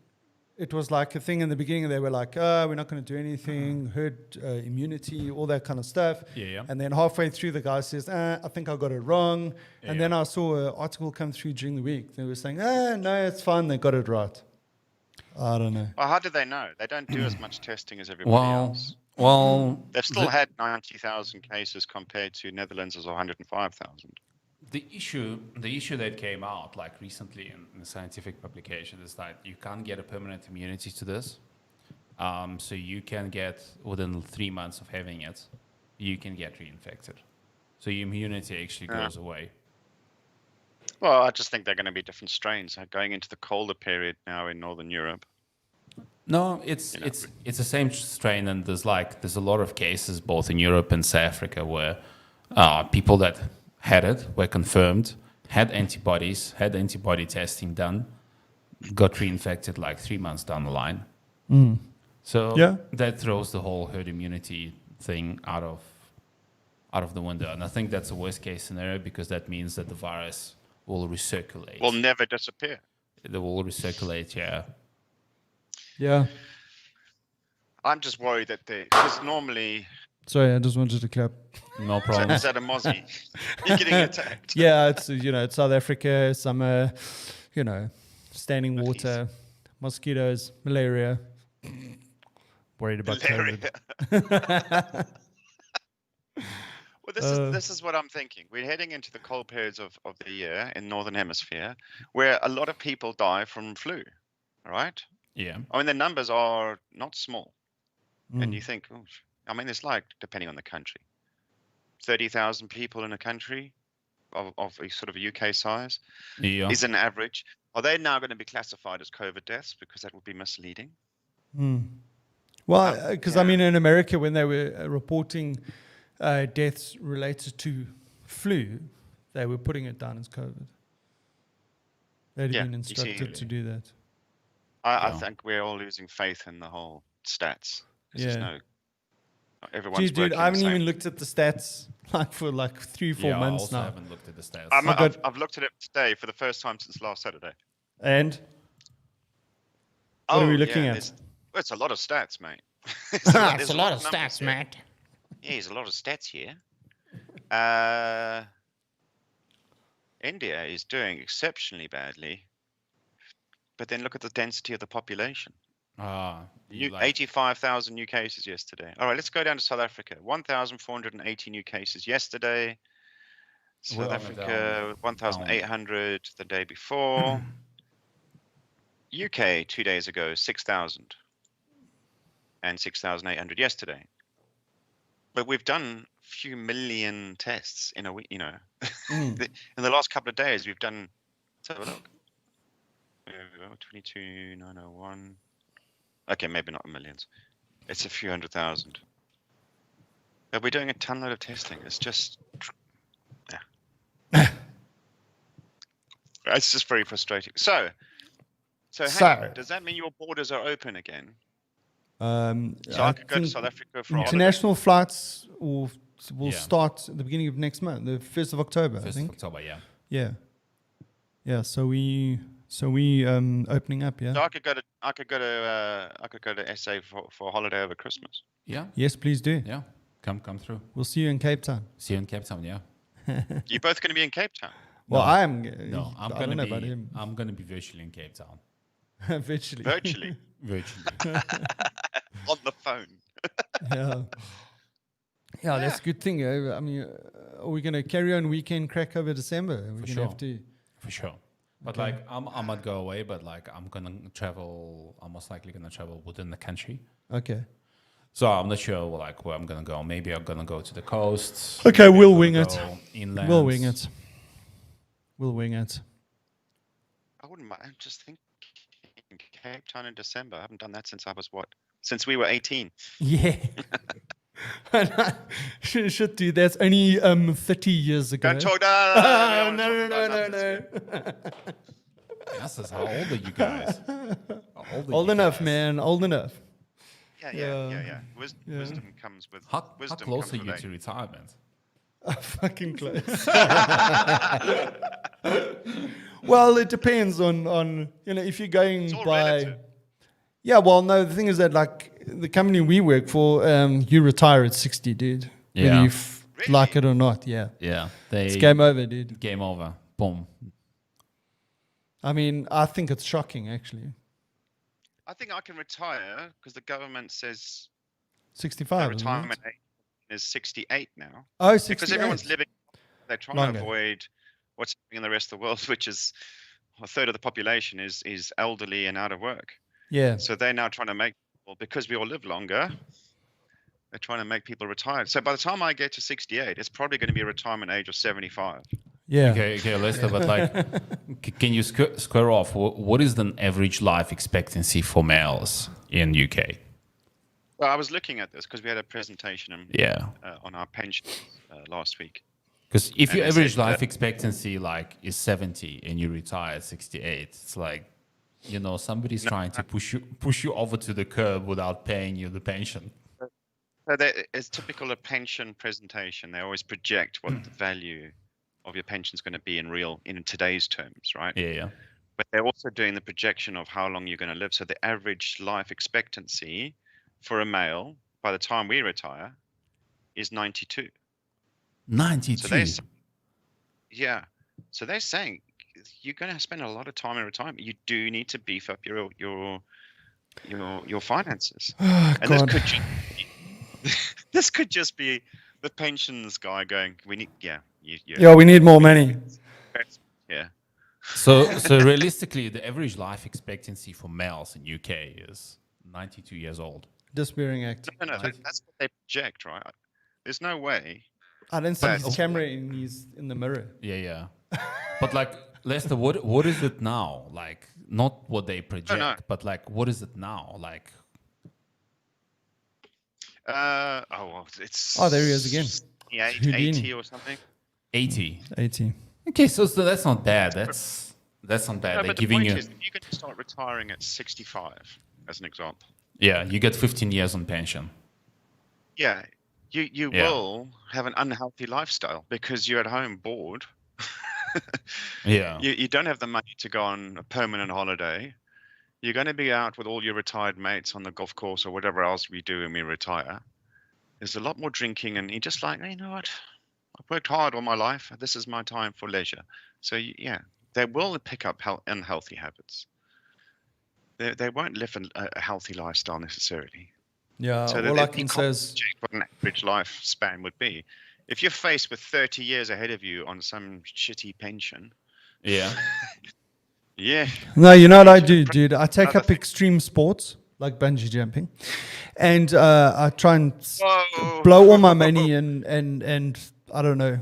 it was like a thing in the beginning. They were like, "Oh, we're not going to do anything. Herd immunity, all that kind of stuff." Yeah, yeah. And then halfway through, the guy says, "I think I got it wrong." Yeah, And then I saw an article come through during the week. They were saying, no, it's fine. They got it right." I don't know. Well, how did they know? They don't do as much testing as everybody else. Well, They've still had 90,000 cases compared to Netherlands as 105,000. the issue that came out like recently in the scientific publication is that you can't get a permanent immunity to this. So you can get, within 3 months of having it, you can get reinfected. So your immunity actually goes away. Well, I just think they're going to be different strains going into the colder period now in Northern Europe. No, it's the same strain, and there's a lot of cases both in Europe and South Africa where people that had it were confirmed, had antibodies, had antibody testing done, got reinfected like 3 months down the line. So Yeah. that throws the whole herd immunity thing out of the window, and I think that's a worst case scenario because that means that the virus will recirculate. Will never disappear. It will recirculate, yeah. Yeah. I'm just worried that because normally Sorry, I just wanted to clap. No problem. is that a mozzie? You're getting attacked. Yeah, it's it's South Africa, summer, standing water, mosquitoes, malaria. Worried about Malaria. COVID. Well, this is what I'm thinking. We're heading into the cold periods of the year in Northern Hemisphere where a lot of people die from flu, all right? Yeah. I mean, the numbers are not small. Mm. And you think, I mean, it's like, depending on the country, 30,000 people in a country of a sort of a UK size Yeah. is an average. Are they now going to be classified as COVID deaths? Because that would be misleading. Well, because I mean, in America, when they were reporting deaths related to flu, they were putting it down as COVID. They'd Yeah, been you see- instructed to do that. I Yeah. think we're all losing faith in the whole stats. 'Cause Yeah. there's everyone's Dude, working I haven't the same. even looked at the stats for 3-4 Yeah, I months also now. haven't looked at the stats. I've looked at it today for the first time since last Saturday. And what are we looking at? Well, it's a lot of stats, mate. It's a lot of stats, mate. Yeah, there's a lot of stats here. India is doing exceptionally badly. But then look at the density of the population. You like- 85,000 new cases yesterday. All right, let's go down to South Africa. 1,480 new cases yesterday. South We're on a Africa, 1,800 the day before. UK 2 days ago, 6,000. And 6,800 yesterday. But we've done few million tests in a week. You know, Mm. in the last couple of days, we've done. Let's have a look. 22,901. Okay, maybe not millions. It's a few 100,000. But we're doing a ton of testing. It's just, yeah. It's just very frustrating. So hang on. Does that mean your borders are open again? So I could go to South Africa for international flights will Yeah. start at the beginning of next month, the 1st of October, I 1st of think. October, yeah. Yeah. So we opening up. Yeah. So I could go to SA for a holiday over Christmas. Yeah, Yes, please do. yeah. Come through. We'll see you in Cape Town. See you in Cape Town, yeah. You're both going to be in Cape Town. Well, No. I am. No, I don't know about him. I'm gonna be virtually in Cape Town. Virtually. Virtually. Virtually. On the phone. Yeah. Yeah, that's a good thing. I mean, are we going to carry on Weekend Craic over December? We're going to have to. For sure. But Okay. like I might go away, but like I'm gonna travel. I'm most likely gonna travel within the country. Okay. So I'm not sure like where I'm gonna go. Maybe I'm gonna go to the coast. Okay, Maybe we'll I'm wing gonna it. go Inland. We'll wing it. We'll wing it. I wouldn't mind. I'm just thinking Cape Town in December. I haven't done that since I was what? Since we were 18. Yeah. should do that. Only 30 years ago. Don't talk. No. Yes, that's how old are you guys? How old are Old you enough, guys? man. Old enough. Yeah. Wisdom comes with. How wisdom close are comes you with to age. retirement? Fucking close. Well, it depends on if you're going It's all by. relative. Yeah, well, no. The thing is that like the company we work for, you retire at 60, dude. Yeah. Whether you Really? like it or not. Yeah, Yeah, it's game over, dude. Game over. Boom. I mean, I think it's shocking actually. I think I can retire because the government says 65. the isn't it? retirement age is 68 now. Oh, Because 68. everyone's living. They're trying Longer. to avoid what's happening in the rest of the world, which is a third of the population is elderly and out of work. Yeah. So they're now trying to make, well, because we all live longer, they're trying to make people retired. So by the time I get to 68, it's probably going to be a retirement age of 75. Yeah. Okay, Lester, but like, can you square off what is the average life expectancy for males in UK? Well, I was looking at this because we had a presentation Yeah, on our pensions last week. because if And your they average said life that- expectancy like is 70 and you retire at 68, it's like, somebody's trying to push you over to the curb without paying you the pension. So it's typical of pension presentation. They always project what the value of your pension is going to be in today's terms, right? Yeah. But they're also doing the projection of how long you're going to live. So the average life expectancy for a male by the time we retire is 92. 92. So they're saying you're going to spend a lot of time in retirement. You do need to beef up your finances. Oh, And God. this could just be the pensions guy going, we need, Yeah, we need more money. yeah. So realistically, the average life expectancy for males in UK is 92 years old. Disappearing act. No, that's what they project, right? There's no way. I don't see But- his camera in the mirror. Yeah. But like, Lester, what is it now? Like, not what they project, no. but like, what is it now? Like, It's. Oh, there he is again. Yeah, It's Houdini. 80 or something. 80. 80. Okay, so that's not bad. That's not bad. No, They're but the giving point you, is, you're going to start retiring at 65, as an example. yeah, you get 15 years on pension. Yeah, you Yeah. will have an unhealthy lifestyle because you're at home bored. Yeah. You don't have the money to go on a permanent holiday. You're going to be out with all your retired mates on the golf course or whatever else we do when we retire. There's a lot more drinking, and you're just like, hey, you know what? I've worked hard all my life. This is my time for leisure. So yeah, they will pick up unhealthy habits. They won't live a healthy lifestyle necessarily. Yeah, So all they I can say is, project what an average lifespan would be. If you're faced with 30 years ahead of you on some shitty pension, Yeah. yeah, no, you know what I do, dude? I take up extreme sports. like bungee jumping, and I try and Whoa. blow all my money and I don't know,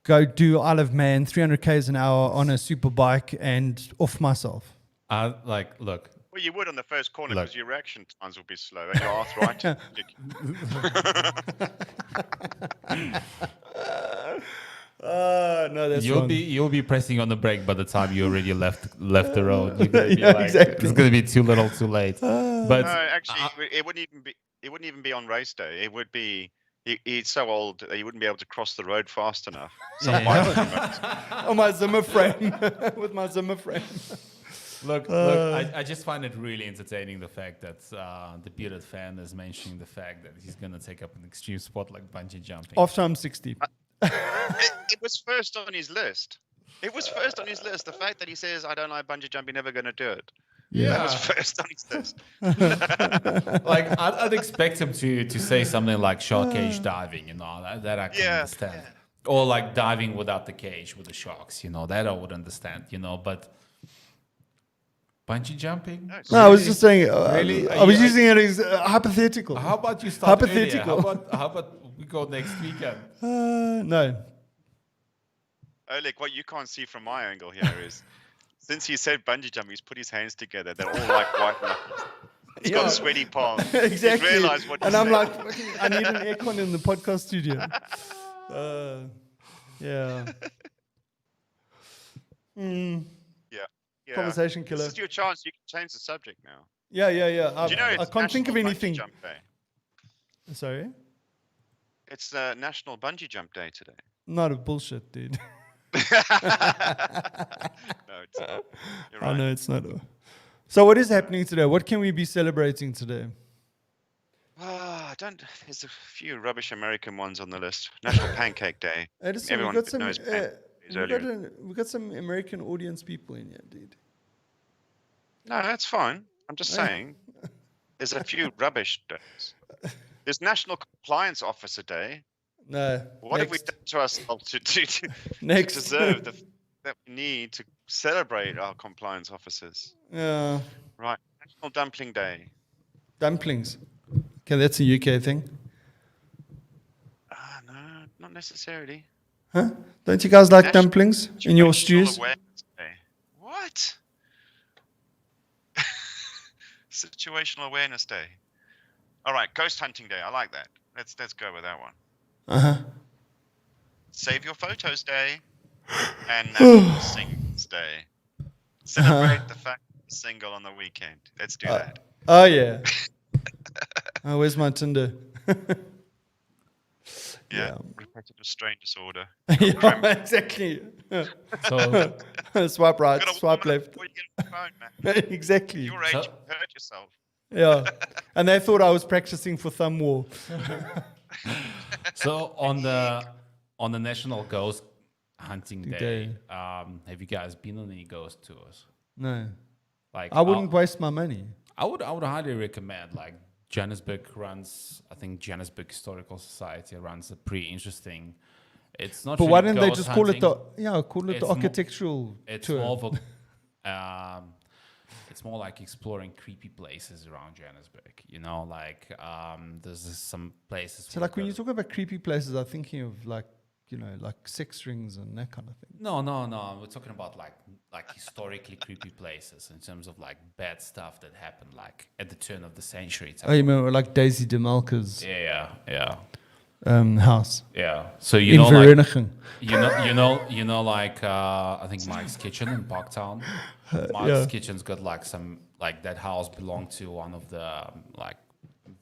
go do Isle of Man 300 k's an hour on a super bike and off myself. Look. Well, you would on the first corner Look. because your reaction times will be slow and your arthritis. No, that's wrong. You'll be pressing on the brake by the time you already left the road. You're gonna be exactly. It's gonna be too little, too late. But No, actually, it wouldn't even be on race day. It would be. He's so old that he wouldn't be able to cross the road fast enough. On my Zimmer frame with my Zimmer frame. Look, I just find it really entertaining the fact that the Bearded Fen is mentioning the fact that he's going to take up an extreme sport like bungee jumping. After I'm 60. It was first on his list. It was first on his list. The fact that he says, I don't like bungee jumping, never going to do it. That was first on his list. Like, I'd expect him to say something like shark cage diving, that I can understand. Yeah. Or like diving without the cage with the sharks, that I would understand, but bungee jumping? No, I was just saying, Really? I was using it as hypothetical. How about you start Hypothetical. earlier? How about we go next weekend? No. Oleg, what you can't see from my angle here is, since he said bungee jumping, he's put his hands together. They're all like white knuckles. He's got sweaty palms. Exactly. He's realized what he and I'm said. like, I need an aircon in the podcast studio. Yeah. Yeah. Conversation killer. This is your chance. You can change the subject now. Yeah. Do you know I it's can't think of National Bungee anything. Jump Day? Sorry? It's National Bungee Jump Day today. Not a bullshit, dude. No, it's not. You're right. I know it's not. So what is happening today? What can we be celebrating today? There's a few rubbish American ones on the list. National Pancake Day. Edison, Everyone we got some. knows pancakes We got some American audience people in here, dude. No, that's fine. I'm just saying. There's a few rubbish days. There's National Compliance Officer Day. No. What have we done to ourselves to Next. deserve that we need to celebrate our compliance officers? Yeah. Right. National Dumpling Day. Dumplings. Okay, that's a UK thing. No, not necessarily. Huh? Don't you guys like National dumplings in your Situational stews? Awareness Day. What? Situational Awareness Day. All right, Ghost Hunting Day. I like that. Let's go with that one. Save Your Photos Day and National Singles Day. Celebrate the fact that you're single on the weekend. Let's do that. Oh, yeah. Where's my Tinder? Yeah. Repetitive strain disorder. Yeah, exactly. So, Swipe right, Got a swipe woman left. before you get on the phone, man. Exactly. Your age, you hurt yourself. Yeah. And they thought I was practicing for thumb war. so on the National Ghost Hunting Day, have you guys been on any ghost tours? No. Like, I wouldn't waste my money. I would highly recommend. Like, Johannesburg runs, I think Johannesburg Historical Society runs a pretty interesting. It's not. But really why didn't they ghost just call it hunting. the architectural It's tour? more of a, it's more like exploring creepy places around Johannesburg. There's some places. So like when you talk about creepy places, I'm thinking of like sex rings and that kind of thing. No. We're talking about like historically creepy places in terms of like bad stuff that happened like at the turn of the century. Oh, you mean like Daisy DeMalka's Yeah. house Yeah. So in Vereeniging. I think Mike's Kitchen in Parktown. Mike's Kitchen's got like some like that house belonged to one of the like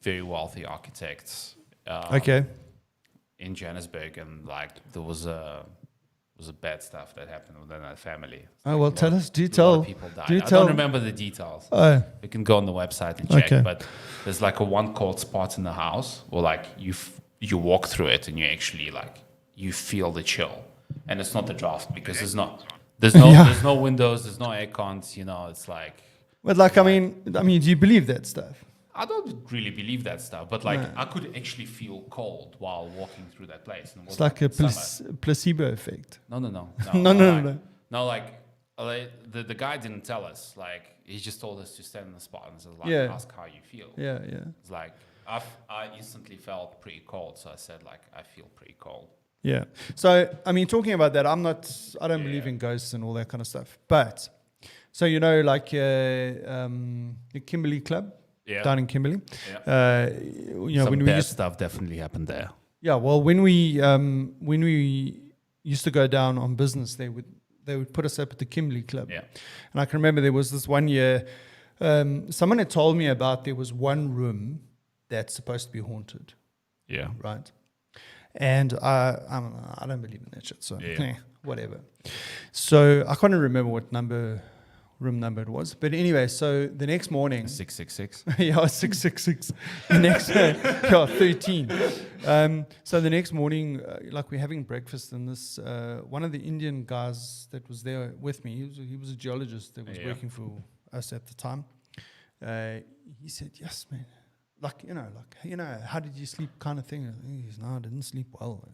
very wealthy architects. Okay. In Johannesburg, and like there was a bad stuff that happened within that family. Oh well, tell us. Do A lot tell. of people died. Do I tell. don't remember the details. Oh. You can go on the website and check. Okay. But there's like a one cold spot in the house where like you walk through it and you actually like you feel the chill, and it's not the draft because there's no windows, there's no air cons. It's like. But like I mean, do you believe that stuff? I don't really believe that stuff, but like I could actually feel cold while walking through that place. And it It's was like a summer. placebo effect. No. No. No, like The guy didn't tell us. Like, he just told us to stand in the spot and said, like, Yeah. ask how you feel. Yeah. It's like, I instantly felt pretty cold. So I said, like, I feel pretty cold. Yeah. So, I mean, talking about that, I don't believe in ghosts and all that kind of stuff. But, so, you know, like the Kimberley Club down in Kimberley. Yeah. You know, Some when we bad used, stuff definitely happened there. yeah, well, when we used to go down on business, they would put us up at the Kimberley Club. Yeah. And I can remember there was this one year, someone had told me about there was one room that's supposed to be haunted. Yeah. Right. And I don't believe in that shit, so whatever. So I can't remember what room number it was, but anyway, so the next morning, 666. yeah, 666. The next, 13. So the next morning, like we're having breakfast, and this one of the Indian guys that was there with me, he was a geologist that was working for us at the time. He said, "Yes, man. Like, how did you sleep kind of thing?" He said, "No, I didn't sleep well."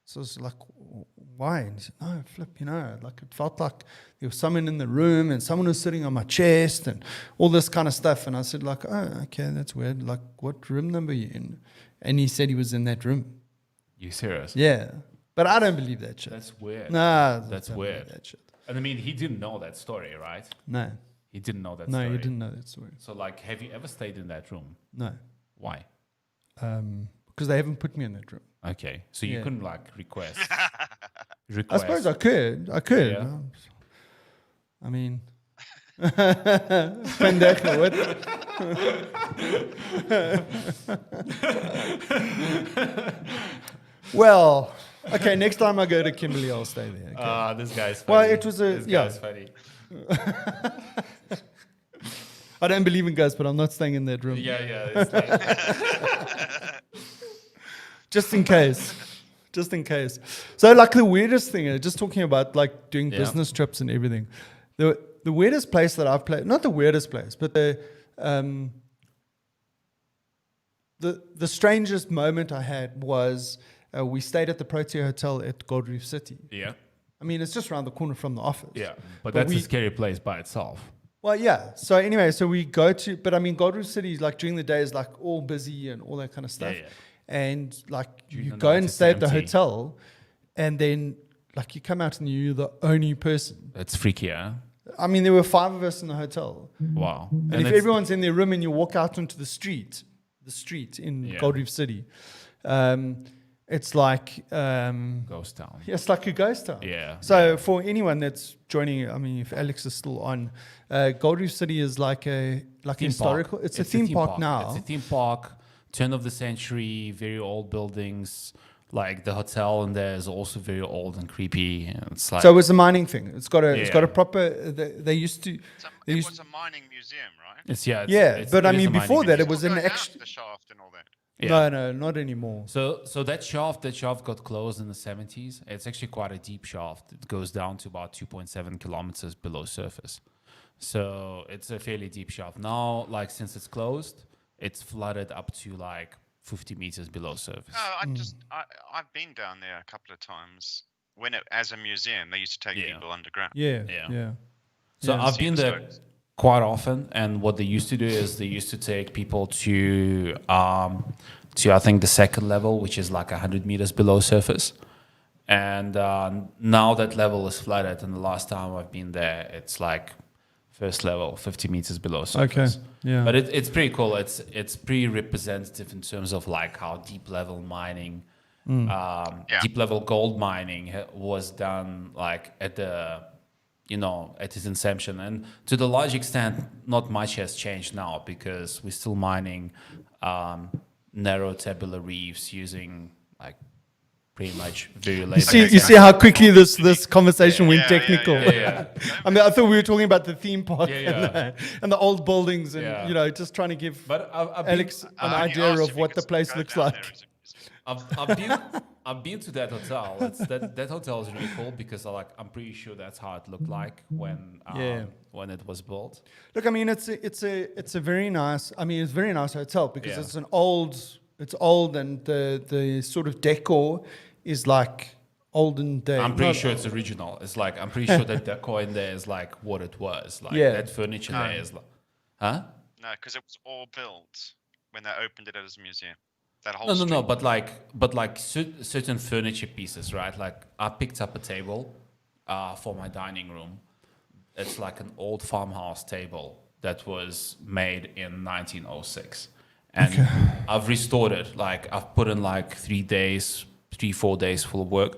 So it's like, why? And he said, "No, flip, like it felt like there was someone in the room and someone was sitting on my chest and all this kind of stuff." And I said, like, "Oh, okay, that's weird. Like, what room number are you in?" And he said he was in that room. You serious? Yeah. But I don't believe that shit. That's weird. Nah. That's I don't weird. believe that shit. And I mean, he didn't know that story, right? No. He didn't know that No, story. you didn't know that story. So, like, have you ever stayed in that room? No. Why? Because they haven't put me in that room. Okay. So you Yeah. couldn't, like, request. I suppose I could. Yeah. I mean, pendejo, what? Well, okay, next time I go to Kimberley, I'll stay there. Okay. This guy's funny. Well, it was This guy's funny. I don't believe in ghosts, but I'm not staying in that room. Yeah. It's like, Just in case. Just in case. So, like, the weirdest thing, just talking about, like, doing business trips and everything. The weirdest place that I've played, not the weirdest place, but the strangest moment I had was we stayed at the Protea Hotel at Gold Reef City. yeah. I mean, it's just around the corner from the office. Yeah. But But that's a we- scary place by itself. Well, yeah. So anyway, so we go to, but I mean, Gold Reef City, like during the day is like all busy and all that kind of stuff. Yeah. And like During you the go night and it's stay at the empty. hotel, and then like you come out and you're the only person. That's freaky, huh? I mean, there were 5 of us in the hotel. Wow. And if it's- everyone's in their room and you walk out onto the street in Yeah. Gold Reef City, it's like Ghost town. it's like a ghost town. Yeah. So for anyone that's joining, I mean, if Alex is still on, Gold Reef City is like a Theme historical. park. It's a theme park now. It's a theme park, turn of the century, very old buildings. Like the hotel in there is also very old and creepy. And it's like So it was a mining thing. It's got a Yeah. proper. They used to. They It used was a mining museum, right? it's yeah. but I it is mean, a mining before that, museum. it was Still an go down extra. to the shaft and all that. Yeah. No, not anymore. So that shaft got closed in the 70s. It's actually quite a deep shaft. It goes down to about 2.7 kilometers below surface. So it's a fairly deep shaft. Now, like since it's closed, it's flooded up to like 50 meters below surface. No, I've been down there a couple of times. As a museum, they used to take Yeah. people underground. Yeah. Yeah. So Yeah. I've been there quite often, and what they used to do is they used to take people to I think the second level, which is like 100 meters below surface. And now that level is flooded, and the last time I've been there, it's like first level, 50 meters below surface. Okay. Yeah. But it's pretty cool. It's pretty representative in terms of like how deep level mining, deep level gold mining was done like at the, at its inception. And to the large extent, not much has changed now because we're still mining narrow tabular reefs using like pretty much very late. You see how quickly this conversation went technical. Yeah. I mean, I thought we were talking about the theme park Yeah. and the old buildings and Yeah. just trying to give But I've been, Alex an You idea asked of if what you the could place go looks down like. there as a museum. I've been to that hotel. That hotel is really cool because I'm pretty sure that's how it looked like when it was built. Look, I mean, it's a very nice. I mean, it's a very nice hotel because Yeah. it's old and the sort of decor is like olden day. I'm pretty Not sure it's original. It's like, I'm pretty sure that the coin there is like what it was. Like Yeah. that furniture there is like, huh? No, because it was all built when they opened it as a museum. That whole No, no, no. street. But like certain furniture pieces, right? Like I picked up a table for my dining room. It's like an old farmhouse table that was made in 1906, and I've restored it. Like I've put in like 4 days full of work,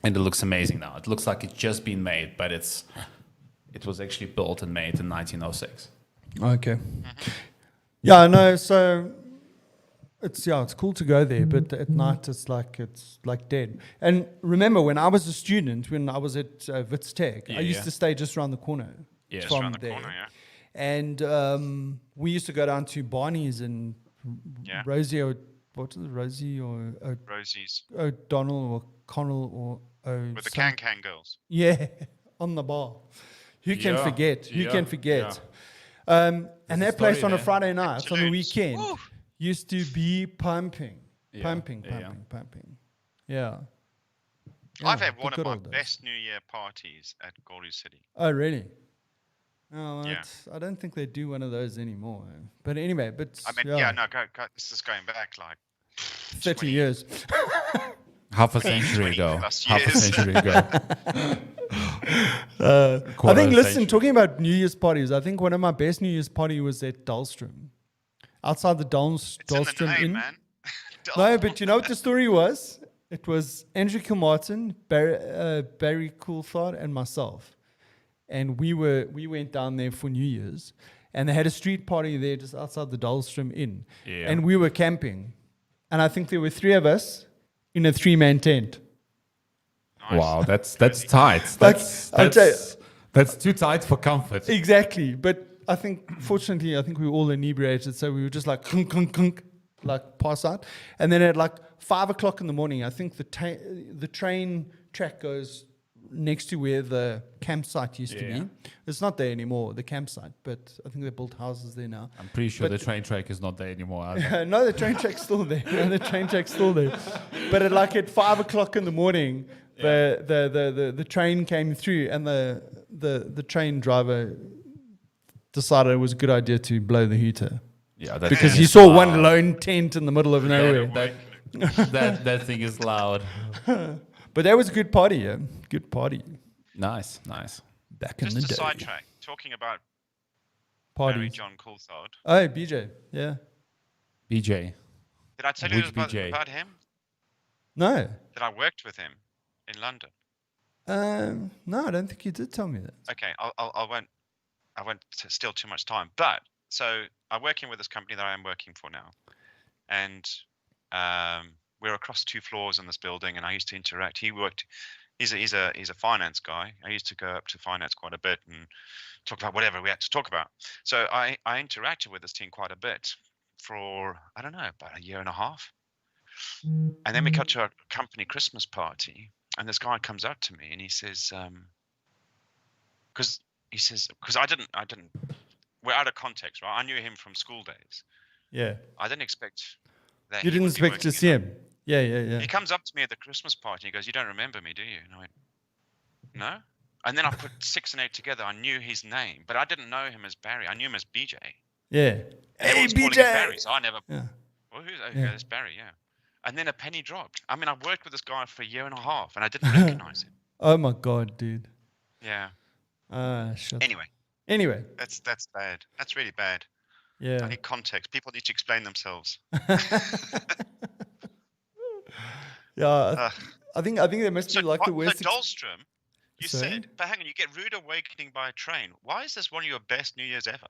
and it looks amazing now. It looks like it's just been made, but it was actually built and made in 1906. Okay. Yeah, I know. So it's cool to go there, but at night it's like dead. And remember, when I was a student, when I was at Wits Tech, I used to stay just around the corner Just from around the there. corner, yeah. And we used to go down to Barney's and Yeah. Rosie or Rosie or Rosie's O'Donnell or Connell or with the some- can girls. Yeah, on the bar. Who can Yeah, forget? Who yeah, can forget? yeah. And a that place story on a there. Friday night, on the Absolutes. weekend, Woo. used to be pumping. Yeah, Pumping. Yeah. I've Yeah, had the one of good my old days. best New Year parties at Goldie City. Oh, really? Oh, well, Yeah. I don't think they do one of those anymore. But anyway, I mean, yeah, no, go, this is going back like 30 20 years. Half a century ago. plus Half a years. century ago. I Quarter think, of a listen, century. talking about New Year's parties, I think one of my best New Year's party was at Dahlstrom. Outside the It's in the Dahlstrom name, Inn. man. No, but you know what the story was? It was Andrew Kilmartin, Barry Coulthard, and myself. And we went down there for New Year's. And they had a street party there just outside the Dahlstrom Inn. Yeah. And we were camping. And I think there were 3 of us in a 3-man tent. Nice. Wow, that's tight. I'll tell you- That's too tight for comfort. Exactly. But I think, fortunately, we were all inebriated. So we were just like, clunk, clunk, clunk, like pass out. And then at like 5 o'clock in the morning, I think the train track goes next to where the campsite used to Yeah. be. It's not there anymore, the campsite, but I think they built houses there now. I'm pretty sure But- the train track is not there anymore. either. No, the train track's still there. No, the train track's still there. But at 5 o'clock in the morning, the train came through, and the train driver decided it was a good idea to blow the heater Yeah, that because thing he is saw loud. one lone tent in the middle of nowhere. That thing is loud. But that was a good party, yeah. Good party Nice. back in Just the a day. sidetrack, talking about Barry Parties. John Coulthard. Oh, BJ, yeah. BJ. Did I tell you Which about, BJ? about him? No. That I worked with him in London. No, I don't think you did tell me that. Okay, I won't steal too much time. But so I'm working with this company that I am working for now, and we're across 2 floors in this building, and I used to interact. He's a finance guy. I used to go up to finance quite a bit and talk about whatever we had to talk about. So I interacted with this team quite a bit for, I don't know, about 1.5 years. And then we cut to a company Christmas party, and this guy comes up to me and he says, because I didn't, we're out of context, right? I knew him from school days. Yeah. I didn't expect that. You he didn't would be expect to working see in him. Yeah. He comes up to me at the Christmas party. He goes, "You don't remember me, do you?" And I went, "No." And then I put 6 and 8 together. I knew his name, but I didn't know him as Barry. I knew him as BJ. Yeah. And Hey, everyone's calling him Barry, BJ! so I never. Yeah. Well, who's Yeah. that's Barry? Yeah. And then a penny dropped. I mean, I worked with this guy for 1.5 years, and I didn't recognize him. Oh, my God, dude. Yeah. Shit. Anyway, Anyway. that's bad. That's really bad. I Yeah. need context. People need to explain themselves. Yeah. I think there must be like the worst. So Dahlstrom, you Sorry? said, but hang on, you get rude awakening by a train. Why is this one of your best New Year's ever?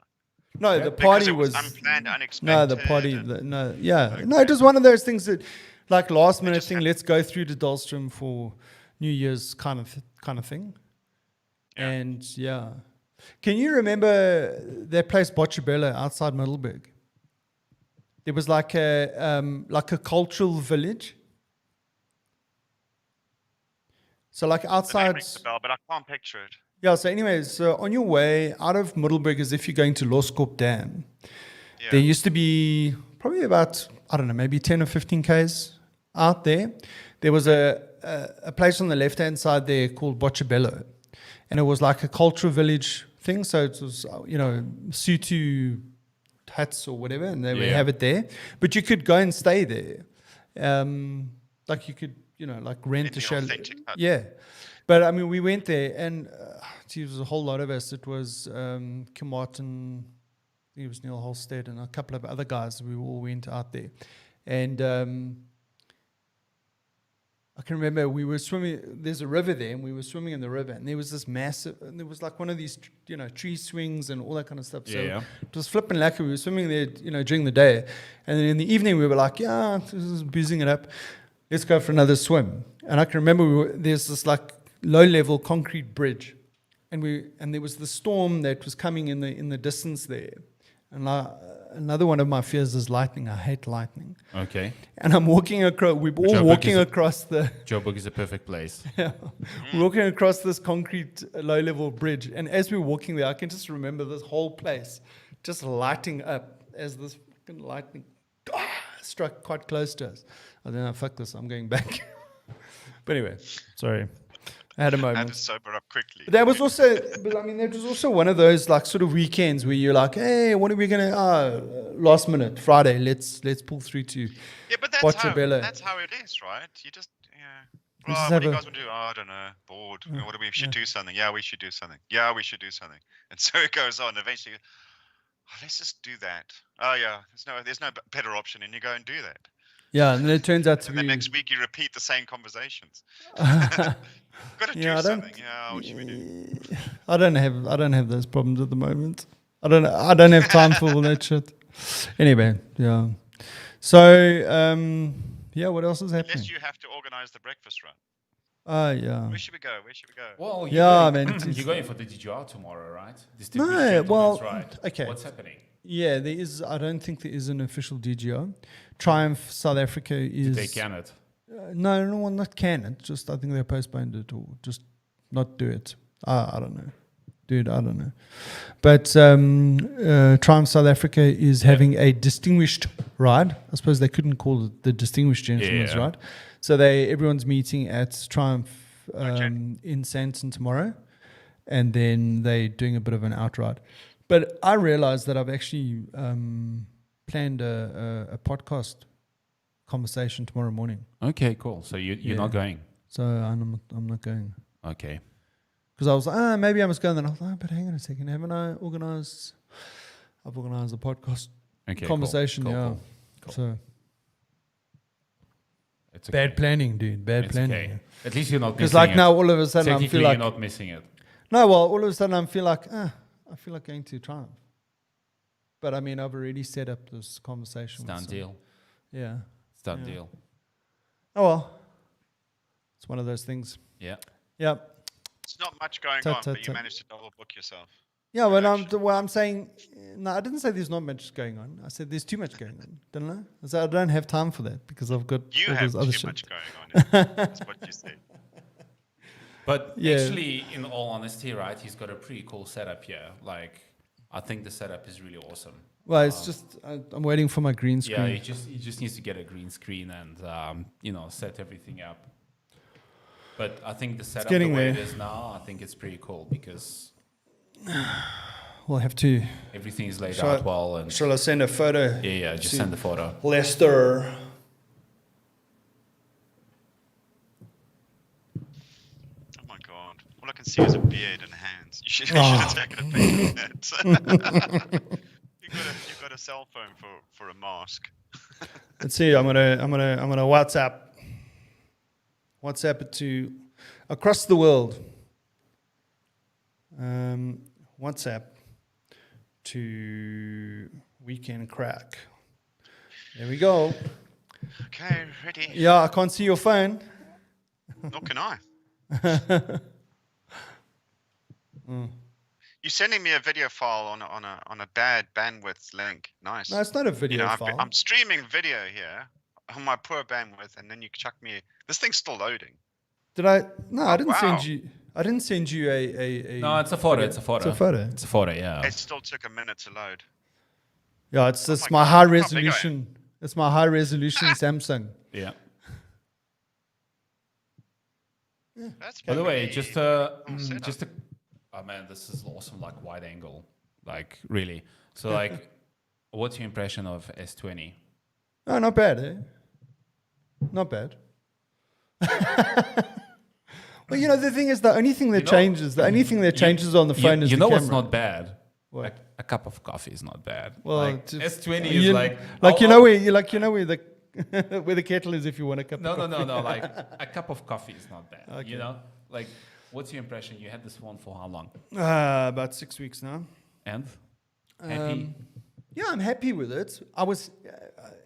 No, the Because party it was was. unplanned, unexpected. No, the party. and- No, yeah. No, it was one of those things that, like last minute just thing, let's go through to Dahlstrom for New Year's kind of thing. Yeah. And yeah. Can you remember that place Bochabella outside Middelburg? There was like a cultural village. So like The name outside. rings a bell, but I can't picture it. Yeah, so anyways, so on your way out of Middelburg, as if you're going to Loskop Dam, Yeah. there used to be probably about, I don't know, maybe 10 or 15 Ks out there. There was a a place on the left-hand side there called Boccabello. And it was like a cultural village thing. So it was, Sutu huts or whatever, and they would have it there. But you could go and stay there. Like you could, like rent a chalet. Yeah. But I mean, we went there, and it was a whole lot of us. It was Kim Martin, it was Neil Holstead, and a couple of other guys. We all went out there. And I can remember we were swimming. There's a river there, and we were swimming in the river. And there was this massive, and there was like one of these, tree swings and all that kind of stuff. So it was flipping lucky. We were swimming there, during the day. And then in the evening, we were like, this is boozing it up. Let's go for another swim. And I can remember there's this like low-level concrete bridge, and there was the storm that was coming in the distance there. And another one of my fears is lightning. I hate lightning. Okay. And I'm walking across. We're all walking across the. Joburg is a perfect place. Yeah, we're walking across this concrete low-level bridge, and as we're walking there, I can just remember this whole place just lighting up as this fucking lightning struck quite close to us. I don't know. Fuck this. I'm going back. But anyway, sorry. I had a moment. I had to sober up quickly. That was also, that was also one of those like sort of weekends where you're like, hey, what are we gonna? Last minute Friday, let's pull through to. Yeah, but that's how it is, right? You just What do you guys want to do? I don't know. Bored. What do we should do something? Yeah, we should do something. Yeah, we should do something. And so it goes on. Eventually, let's just do that. Oh yeah, there's no better option, and you go and do that. Yeah, and then it turns out to be. And the next week you repeat the same conversations. Got to do something. Yeah, what should we do? I don't have those problems at the moment. I don't have time for all that shit. Anyway, yeah. So what else is happening? Unless you have to organize the breakfast run. Yeah. Where should we go? Well, you're going for the DGR tomorrow, right? Right. Okay. What's happening? Yeah, there is. I don't think there is an official DGR. Triumph South Africa is. Did they can it? No, not can it. Just I think they postponed it or just not do it. I don't know, dude. I don't know. But Triumph South Africa is having a distinguished ride. I suppose they couldn't call it the distinguished gentleman's ride. So everyone's meeting at Triumph in Sandton tomorrow, and then they're doing a bit of an outride. But I realized that I've actually planned a podcast conversation tomorrow morning. Okay, cool. So you're not going? So I'm not going. Okay. Because I was like, maybe I must go. And then I was like, but hang on a second. Haven't I organized? I've organized a podcast conversation. Cool. So it's bad planning, dude. Bad planning. Okay. At least you're not missing it. Because like now all of a sudden I feel like you're not missing it. No, well, all of a sudden I feel like going to Triumph. But I mean, I've already set up this conversation. It's done deal. Yeah. It's done deal. Oh well. It's one of those things. Yeah. Yeah. It's not much going on, but you managed to double book yourself. Yeah, well, I'm saying, no, I didn't say there's not much going on. I said there's too much going on, didn't I? I said I don't have time for that because I've got all this other shit. You have too much going on. That's what you said. But actually, in all honesty, right, he's got a pretty cool setup here. Like, I think the setup is really awesome. Well, it's just I'm waiting for my green screen. Yeah, he just needs to get a green screen and set everything up. But I think the setup the way it is now, I think it's pretty cool because we'll have to. Everything is laid out well. And shall I send a photo? Yeah, just send the photo. Lester. Oh my god! All I can see is a beard and hands. You should have taken a picture of that. You've got a cell phone for a mask. Let's see. I'm gonna WhatsApp it to across the world. WhatsApp to Weekend Craic. There we go. Okay, ready. Yeah, I can't see your phone. Nor can I. You're sending me a video file on a bad bandwidth link. Nice. No, it's not a video file. I'm streaming video here on my poor bandwidth, and then you chuck me. This thing's still loading. Did I? No, I didn't send you. I didn't send you a. No, it's a photo. It's a photo. It's a photo. Yeah. It still took a minute to load. Yeah, it's my high resolution. It's my high resolution Samsung. Yeah. That's By the way, pretty just setup. oh man, this is awesome, like wide angle, like really. So like, what's your impression of S20? Oh, not bad, eh? Not bad. Well, you know, the thing is, the only thing that changes on the phone is the camera. What's not bad? What? A cup of coffee is not bad. Well, like just- S20 you- is like you know where the where the kettle is if you want a cup of coffee. no. Like a cup of coffee is not bad. Okay. You know, like what's your impression? You had this phone for how long? About 6 weeks now. And happy? Yeah, I'm happy with it.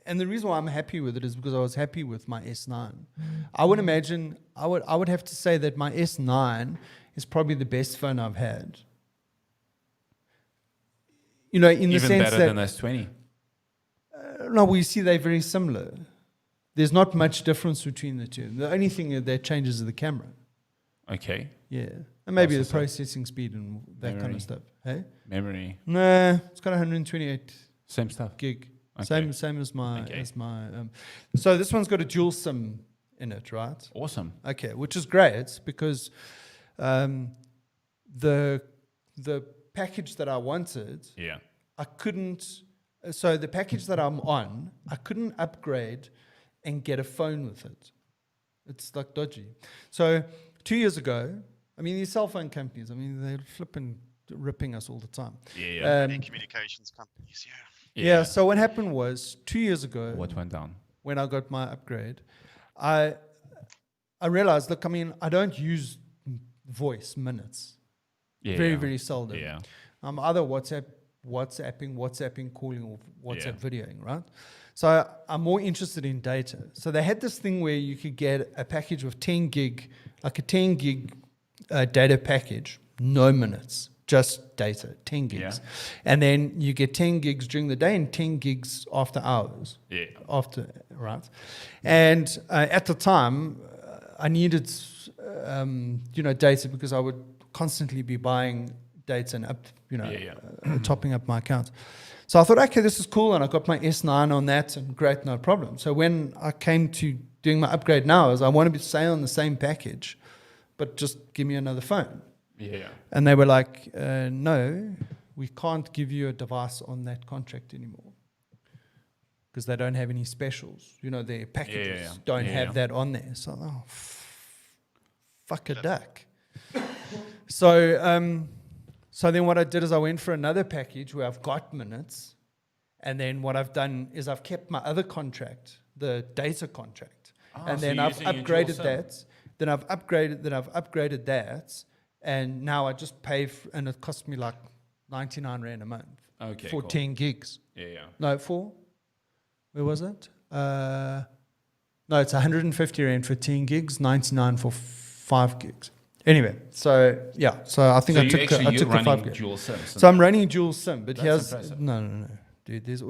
And the reason why I'm happy with it is because I was happy with my S9. I would imagine, I would have to say that my S9 is probably the best phone I've had. You know, in the Even sense better that than S20. no, we see they're very similar. There's not much difference between the two. The only thing that changes is the camera. Okay. Yeah, and maybe the Processor. processing speed and that kind Memory. of stuff. Hey, Memory, nah, it's got 128 same stuff. gig. Okay. Same as my Okay. So this one's got a dual SIM in it, right? Awesome. Okay, which is great because the package that I wanted, Yeah. I couldn't. So the package that I'm on, I couldn't upgrade and get a phone with it. It's like dodgy. So 2 years ago, I mean, these cell phone companies, I mean, they're flipping ripping us all the time. Yeah. Any communications companies, Yeah. So what happened was 2 years ago, What went down? when I got my upgrade, I realized, look, I mean, I don't use voice minutes. Yeah. Very seldom. Yeah. I'm either WhatsApping, calling, or WhatsApp Yeah. videoing, right? So I'm more interested in data. So they had this thing where you could get a package of 10 gig, like a 10 gig data package, no minutes, just data, 10 gigs. Yeah. And then you get 10 gigs during the day and 10 gigs after hours. Yeah. After, right? And at the time, I needed, data because I would constantly be buying data and topping up my account. So I thought, okay, this is cool, and I got my S9 on that, and great, no problem. So when I came to doing my upgrade now, I wanted to stay on the same package, but just give me another phone. Yeah. And they were like, no, we can't give you a device on that contract anymore because they don't have any specials. You know, their packages don't have that on there. So, fuck a duck. So then what I did is I went for another package where I've got minutes. And then what I've done is I've kept my other contract, the data contract. And so then you're I've using your dual upgraded SIM. that. Then I've upgraded that. And now I just pay, and it cost me like 99 Rand a month Okay. for cool. 10 gigs. Yeah. No, where was it? No, it's 150 Rand for 10 gigs, 99 for 5 gigs. Anyway, so I think I took the 5 running gigs. dual SIMs. So I'm running dual SIM, but That's here's impressive. no, dude. There's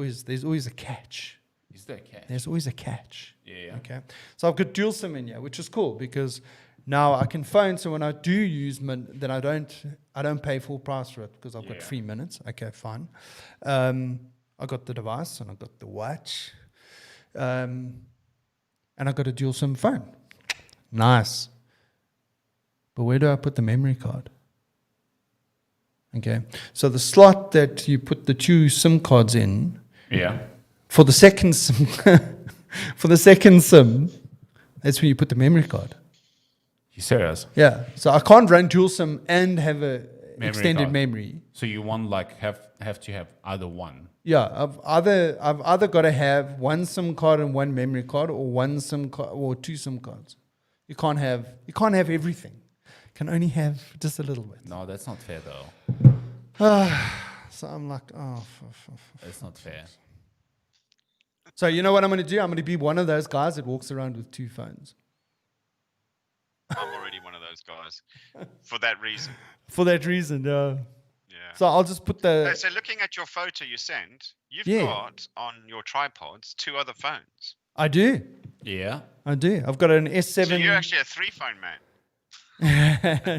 always a catch. Is there cash? There's always a catch. Yeah. Okay. So I've got dual SIM in here, which is cool because now I can phone. So when I do use then I don't pay full price for it because I've got Yeah. 3 minutes. Okay, fine. I got the device and I got the watch, and I got a dual SIM phone. Nice. But where do I put the memory card? Okay. So the slot that you put the 2 SIM cards in Yeah. for the second SIM, that's where you put the memory card. You serious? Yeah. So I can't run dual SIM and have a Memory extended card. memory. So you want have to have either one. Yeah, I've either got to have 1 SIM card and 1 memory card, or 1 SIM card or 2 SIM cards. You can't have everything. You can only have just a little bit. No, that's not fair though. So I'm like, That's not fair. So you know what I'm going to do? I'm going to be one of those guys that walks around with 2 phones. I'm already one of those guys for that reason. For that reason, yeah. Yeah. So I'll just put the. So looking at your photo you sent, you've Yeah. got on your tripods 2 other phones. I do. Yeah. I do. I've got an S7. So you're actually a 3-phone man.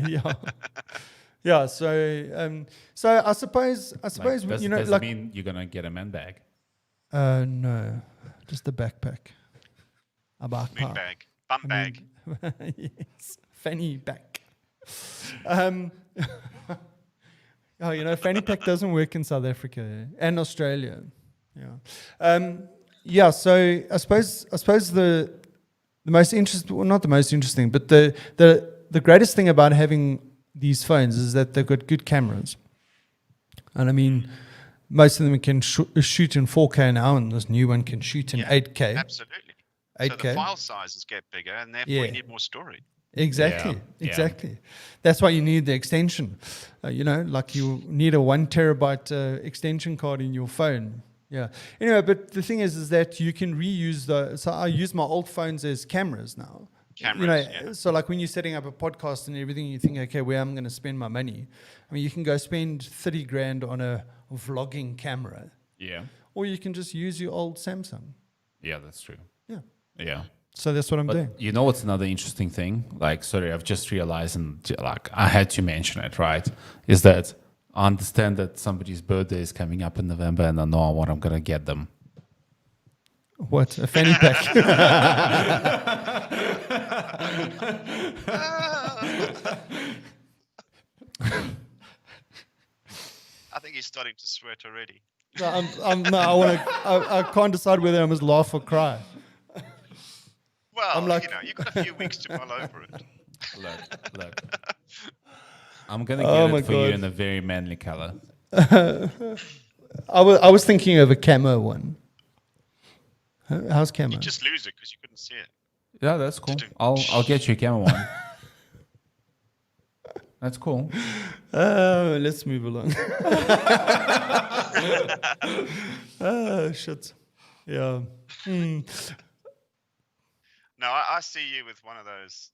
Yeah. Yeah. So I suppose Does it mean you're gonna get a man bag? No, just a backpack. A Moon backpack. bag. Bum bag. Yes, fanny pack. Oh, you know, fanny pack doesn't work in South Africa and Australia. Yeah. Yeah. So I suppose the most interesting, well, not the most interesting, but the greatest thing about having these phones is that they've got good cameras. And I mean, most of them can shoot in 4K now, and this new one can shoot in 8K. Absolutely. 8K. So the file sizes get bigger, and therefore you need more storage. Exactly. Yeah. Exactly. That's why you need the extension. You know, like you need a 1 terabyte extension card in your phone. Yeah. Anyway, but the thing is that you can reuse so I use my old phones as cameras now. So like when you're setting up a podcast and everything, you think, okay, where am I going to spend my money? I mean, you can go spend 30 grand on a vlogging camera. Yeah. Or you can just use your old Samsung. Yeah, that's true. Yeah. Yeah. So that's what I'm doing. You know what's another interesting thing? Like, sorry, I've just realized, and like I had to mention it, right? Is that I understand that somebody's birthday is coming up in November, and I know what I'm gonna get them. What? A fanny pack? I think he's starting to sweat already. I can't decide whether I must laugh or cry. Well, you've got a few weeks to mull over it. Look. I'm gonna get it for you in a very manly color. I was thinking of a camo one. How's camo? You just lose it because you couldn't see it. Yeah, that's cool. I'll get you a camera one. That's cool. Let's move along. Oh, shit. Yeah. No, I see you with one of those,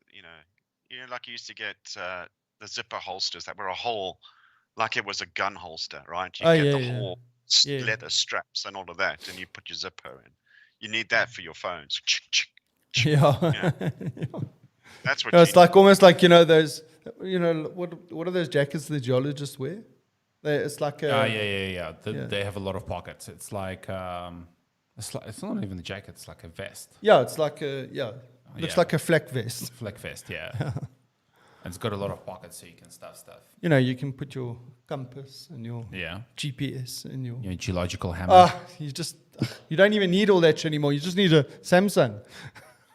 like you used to get the zipper holsters that were a whole, like it was a gun holster, right? You get the whole leather straps and all of that, and you put your zipper in. You need that for your phones. Yeah. That's what it's like almost like, those, what are those jackets the geologists wear? It's like a... They have a lot of pockets. It's like... It's not even a jacket. It's like a vest. Yeah, it's like looks like a flak vest. Flak vest, yeah. And it's got a lot of pockets so you can stuff. You can put your compass and your GPS and your geological hammer. You don't even need all that shit anymore. You just need a Samsung.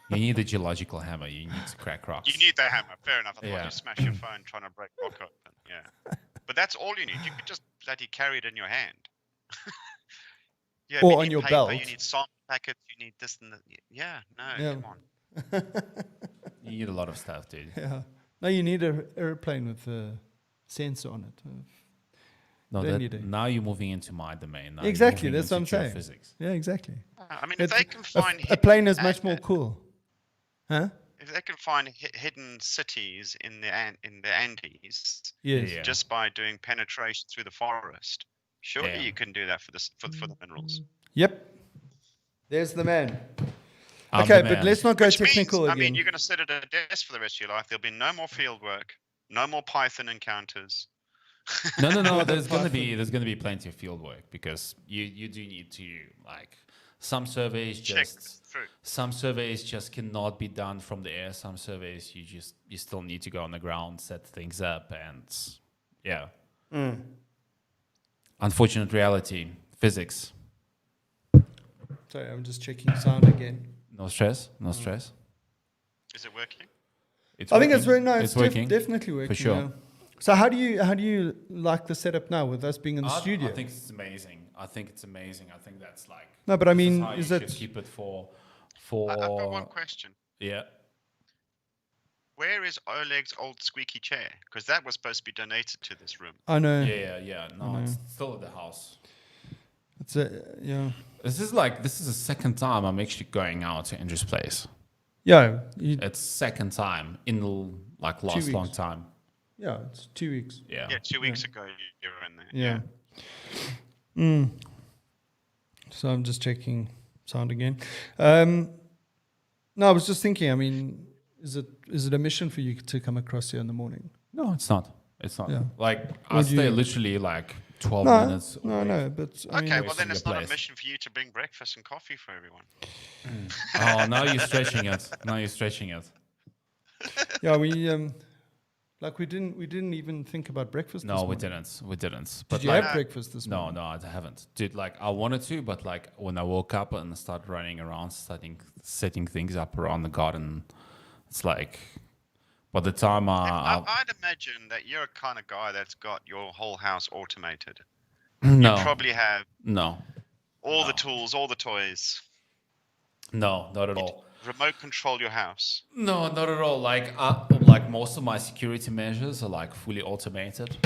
You need a geological hammer. You need to crack rocks. You need that hammer. Fair enough. Otherwise you smash your phone trying to break rock open. Yeah. But that's all you need. You could just bloody carry it in your hand. Yeah, or on your belt. You need sample packets. You need this and that. Yeah, come on. You need a lot of stuff, dude. Yeah. No, you need an airplane with a sensor on it. Now you're moving into my domain. Now exactly, that's what I'm saying. Physics. Yeah, exactly. I mean, if they can find a plane is much more cool. Huh? If they can find hidden cities in the Andes, just by doing penetration through the forest. Surely you can do that for the minerals. Yep. There's the man. I'm okay, the but man. let's not go Which technical means, again. I mean, you're going to sit at a desk for the rest of your life. There'll be no more field work, no more Python encounters. No. There's gonna be plenty of field work because you do need to some surveys just cannot be done from the air. Some surveys you still need to go on the ground, set things up, and unfortunate reality, physics. Sorry, I'm just checking sound again. No stress. Is it working? I think it's very nice. It's working. Definitely working. For sure. Yeah. So how do you like the setup now with us being in the studio? I think it's amazing. I think that's no, but I mean, is it keep it for? I've got one question. Yeah. Where is Oleg's old squeaky chair? Because that was supposed to be donated to this room. I know. Yeah. No, it's still at the house. This is the second time I'm actually going out to Andrew's place. Yeah. It's second time in last long time. Yeah, it's 2 weeks. Yeah, 2 weeks ago you were in there. Yeah. So I'm just checking sound again. No, I was just thinking, I mean, is it a mission for you to come across here in the morning? No, it's not. It's not. Yeah. I stay literally 12 minutes. No. But I mean, Okay, well then your it's not a place. mission for you to bring breakfast and coffee for everyone. Oh, now you're stretching it. yeah, we didn't even think about breakfast. No, this we morning. didn't. Did you have breakfast this morning? No, I haven't. Dude, like I wanted to, but like when I woke up and started running around, setting things up around the garden, it's like by the time I'd imagine that you're a kind of guy that's got your whole house automated. no, You probably have all the tools, all the toys. No, not at all. Remote control your house. No, not at all. Like most of my security measures are like fully automated.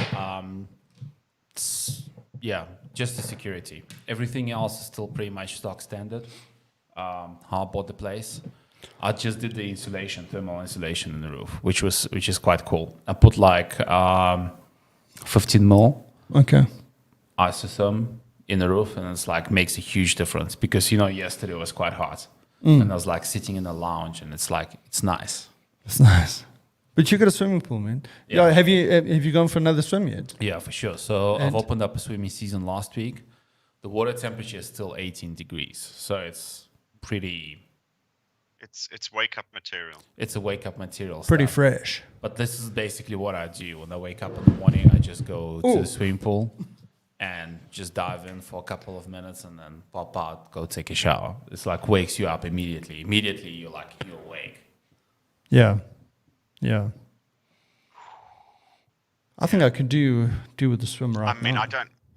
Just the security. Everything else is still pretty much stock standard. How I bought the place. I just did the thermal insulation in the roof, which is quite cool. I put like 15 mil isotherm in the roof, and it's like makes a huge difference because yesterday it was quite hot. And I was like sitting in the lounge, and it's like it's nice. It's nice, but you got a swimming pool, man. Yeah. Have you gone for another swim yet? Yeah, for sure. So I've opened up a swimming season last week. The water temperature is still 18 degrees, so it's pretty. It's wake up material. It's a wake up material. Pretty stuff. fresh. But this is basically what I do when I wake up in the morning. I just go to the swimming pool. And just dive in for a couple of minutes and then pop out, go take a shower. It's like wakes you up immediately. Immediately you're awake. Yeah. I think I could do with the swim right now. I mean,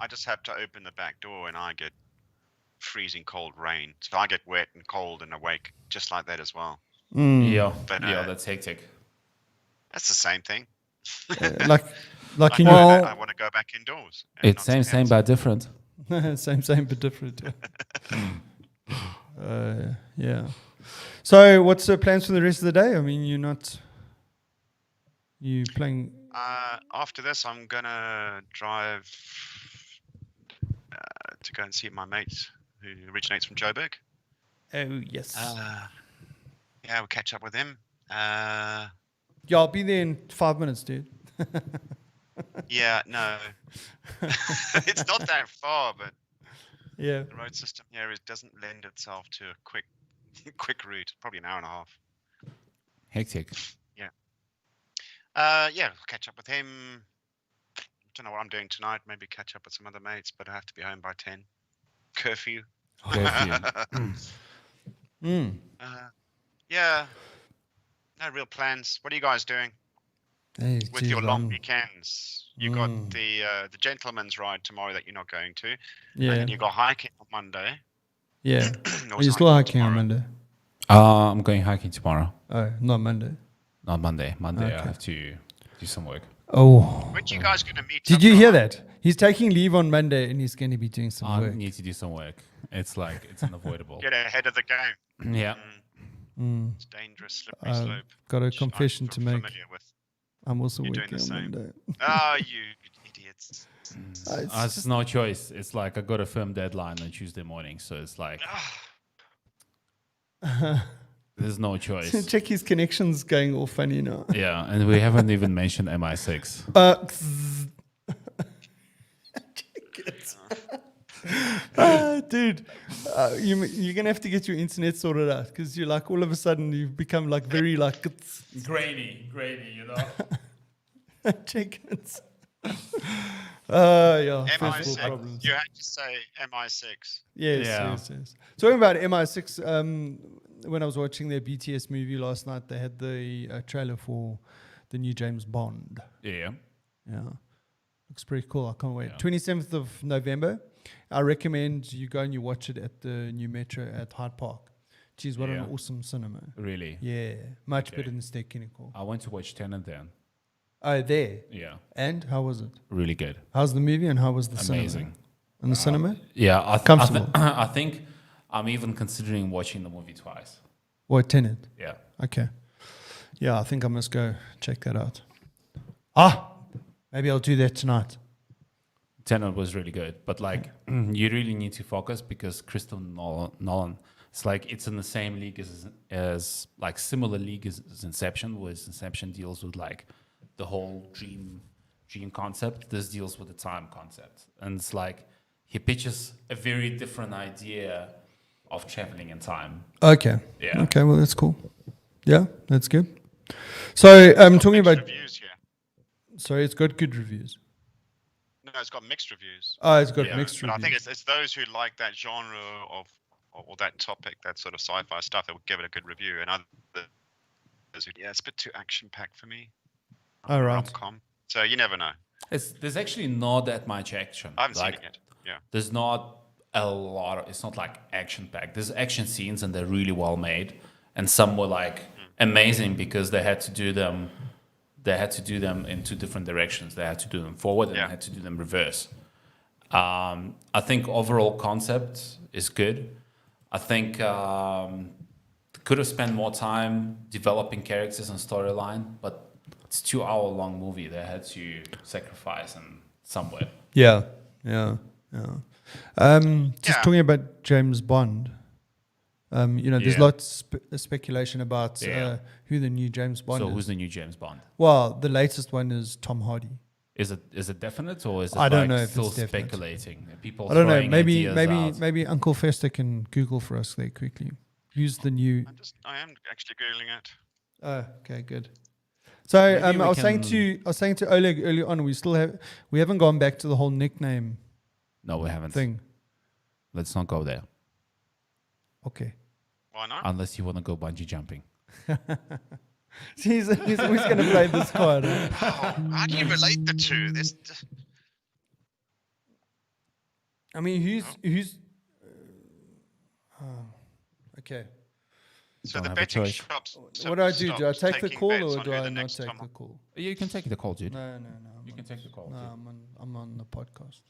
I just have to open the back door and I get freezing cold rain. So I get wet and cold and awake just like that as well. Yeah, but, that's hectic. That's the same thing. Like I want to go back indoors. It's same but different. same but different. Yeah. So, what's the plans for the rest of the day? I mean, you playing? After this, I'm gonna drive to go and see my mate who originates from Joburg. Oh yes. Yeah, we'll catch up with him. Yeah, I'll be there in 5 minutes, dude. Yeah, no. It's not that far, but yeah, the road system here doesn't lend itself to a quick route. Probably an hour and a half. Hectic. Yeah. We'll catch up with him. Don't know what I'm doing tonight. Maybe catch up with some other mates, but I have to be home by 10. Curfew. Yeah. No real plans. What are you guys doing? Hey, with your long weekends? You got the gentleman's ride tomorrow that you're not going to. Yeah. And then you got hiking on Monday. Yeah. Are you still hiking on Monday? I'm going hiking tomorrow. Oh, not Monday. Not Monday. Monday I have to do some work. Oh. When are you guys going to meet? Did you hear that? He's taking leave on Monday and he's going to be doing some work. I need to do some work. It's like, it's unavoidable. Get ahead of the game. Yeah. It's dangerous, slippery slope. Got a confession to make. With. I'm also You're working doing the on same. Monday. Oh, you idiots. It's no choice. It's like I got a firm deadline on Tuesday morning, so it's like there's no choice. Check his connections going all funny now. Yeah, and we haven't even mentioned MI6. Dude, you're gonna have to get your internet sorted out because you're like all of a sudden you've become like very like grainy, you know. Check it. Yeah. MI6. You had to say MI6. Yes. Talking about MI6, when I was watching their BTS movie last night, they had the trailer for the new James Bond. Yeah. Looks pretty cool. I can't wait. Yeah. 27th of November. I recommend you go and you watch it at the new Metro at Hyde Park. Geez, what an awesome cinema. Really? Yeah. Much better than State Clinical. I went to watch Tenet then. Oh, there? Yeah. And how was it? Really good. How's the movie and how was the cinema? Amazing. And the cinema? Yeah. Comfortable. I think I'm even considering watching the movie twice. What, Tenet? Yeah. Okay. Yeah, I think I must go check that out. Maybe I'll do that tonight. Tenet was really good, but like you really need to focus because Christopher Nolan, it's like it's in the same league as like similar league as Inception, whereas Inception deals with like the whole dream dream concept. This deals with the time concept. And it's like he pitches a very different idea of traveling in time. Okay. Yeah. Okay, well, that's cool. Yeah, that's good. So I'm talking Mixed about... reviews here. Sorry, it's got good reviews. No, it's got mixed reviews. Oh, it's got Yeah, mixed But reviews. I think it's those who like that genre of or that topic, that sort of sci-fi stuff, that would give it a good review. And others who, it's a bit too action-packed for me. All right. Rom-com. So you never know. There's actually not that much action. I haven't like, seen it yet. Yeah. There's not a lot of, it's not like action packed. There's action scenes and they're really well made. And some were like amazing because they had to do them in two different directions. They had to do them forward and they had to do them reverse. I think overall concept is good. I think could have spent more time developing characters and storyline, but it's 2 hour long movie. They had to sacrifice in somewhere. Yeah. Just talking about James Bond. There's lots of speculation about who the new James Bond is. So who's the new James Bond? Well, the latest one is Tom Hardy. Is it definite or is it I don't like know if still it's definite. speculating? People I don't know. throwing ideas out. Maybe Uncle Fester can Google for us there quickly. Who's the new? I am actually googling it. Oh, okay, good. So I Maybe we was saying to Oleg early on, we haven't gone back to the whole nickname No, we haven't. thing. Let's not go there Okay. Why not? unless you want to go bungee jumping. he's always going to play this card. How do you relate the two? I mean, who's? Okay. So Don't the have a betting choice. shops. What do I do? Do I stopped take the taking call bets or on do who I the not next take Tom- the call? You can take the call, dude. No. You can take the call. No, dude. I'm on the podcast.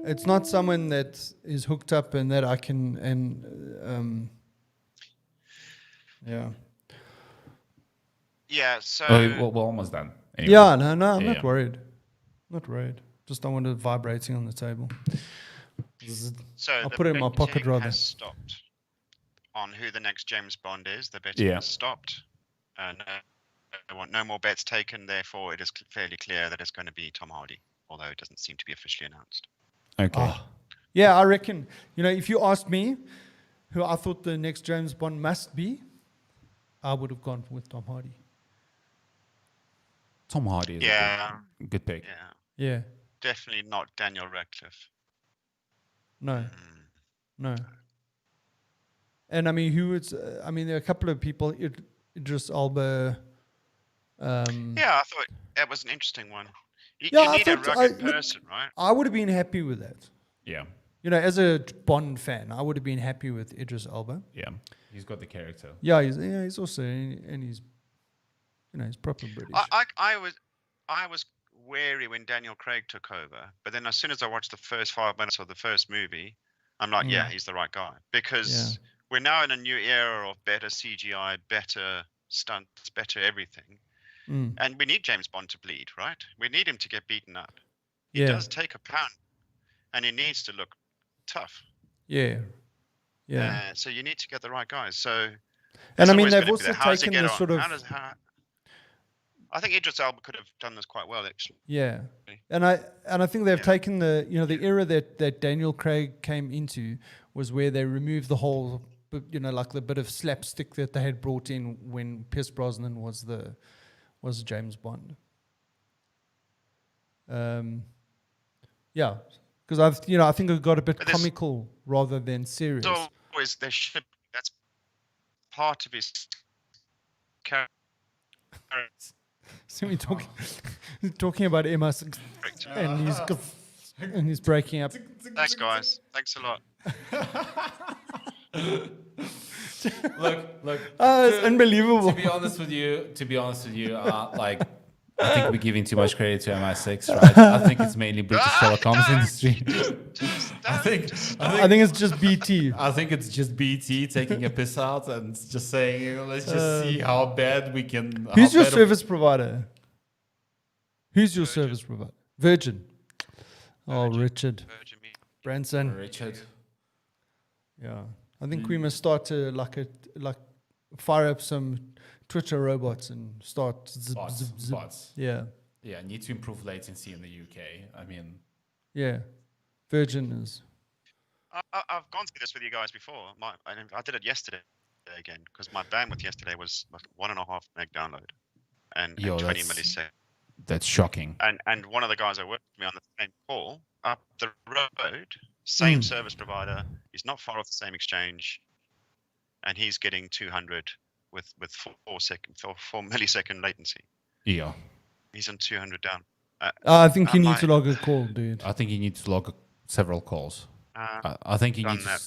It's not someone that is hooked up and that I can yeah. Yeah. So. We're almost done. Anyway. Yeah, no, I'm Yeah. not worried. Not worried. Just don't want it vibrating on the table. So I'll the put it in my pocket betting rather. has stopped on who the next James Bond is. The betting has stopped. No more bets taken. Therefore, it is fairly clear that it's going to be Tom Hardy, although it doesn't seem to be officially announced. Okay. Yeah, I reckon. If you asked me who I thought the next James Bond must be, I would have gone with Tom Hardy. Tom Hardy is a good pick. Yeah. Yeah. Definitely not Daniel Radcliffe. No. No. And I mean, who is? There are a couple of people. Idris Elba. Yeah, I thought that was an interesting one. You I need a thought- rugged look, person, right? I would have been happy with that. Yeah. As a Bond fan, I would have been happy with Idris Elba. Yeah. He's got the character. Yeah, he's also and he's he's proper British. I was wary when Daniel Craig took over, but then as soon as I watched the first 5 minutes of the first movie, I'm like, yeah, he's the right guy, because we're now in a new era of better CGI, better stunts, better everything, and we need James Bond to bleed, right? We need him to get beaten up. He does take a pound, and he needs to look tough. Yeah. So you need to get the right guys. So, and I mean, always they've gonna be also there. How does he taken get the on? sort of. I think Idris Elba could have done this quite well, actually. Yeah, and I think they've taken the the era that Daniel Craig came into was where they removed the whole like the bit of slapstick that they had brought in when Pierce Brosnan was James Bond. Yeah, because I think it got a bit comical rather than serious. Always there should that's part of his character. So we're talking about MI6 and he's breaking up. Thanks, guys. Thanks a lot. Look. It's unbelievable. To be honest with you, like I think we're giving too much credit to MI6, right? I think it's mainly British telecoms industry. I think it's just BT. I think it's just BT taking a piss out and just saying, let's just see how bad we can. Who's your service provider? Who's your service provider? Virgin. Oh, Richard. Branson. Richard. Yeah, I think we must start to fire up some Twitter robots and start zip. Bots. Yeah. Yeah, need to improve latency in the UK. I mean, Yeah, Virgin is. I've gone through this with you guys before. I did it yesterday again because my bandwidth yesterday was like 1.5 meg download and 20 milliseconds. that's shocking. And one of the guys I worked with me on the same call up the road, same service provider. He's not far off the same exchange, and he's getting 200 with 4 millisecond latency. Yeah, He's on 200 down. I think you need to log a call, dude. I think you need to log several calls. I think you need to.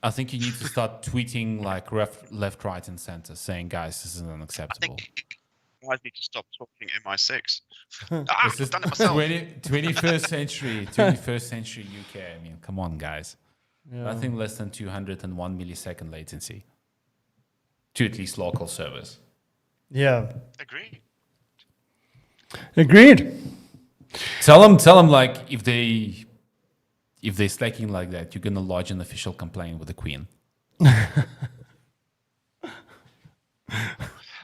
I think you need to start tweeting like left, right, and center, saying, "Guys, this is unacceptable." I need to stop talking MI6. This is I've done it myself. 21st century UK. I mean, come on, guys. Yeah. Nothing less than 201 millisecond latency to at least local service. Yeah. Agreed. Tell them like if they're slacking like that, you're gonna lodge an official complaint with the Queen.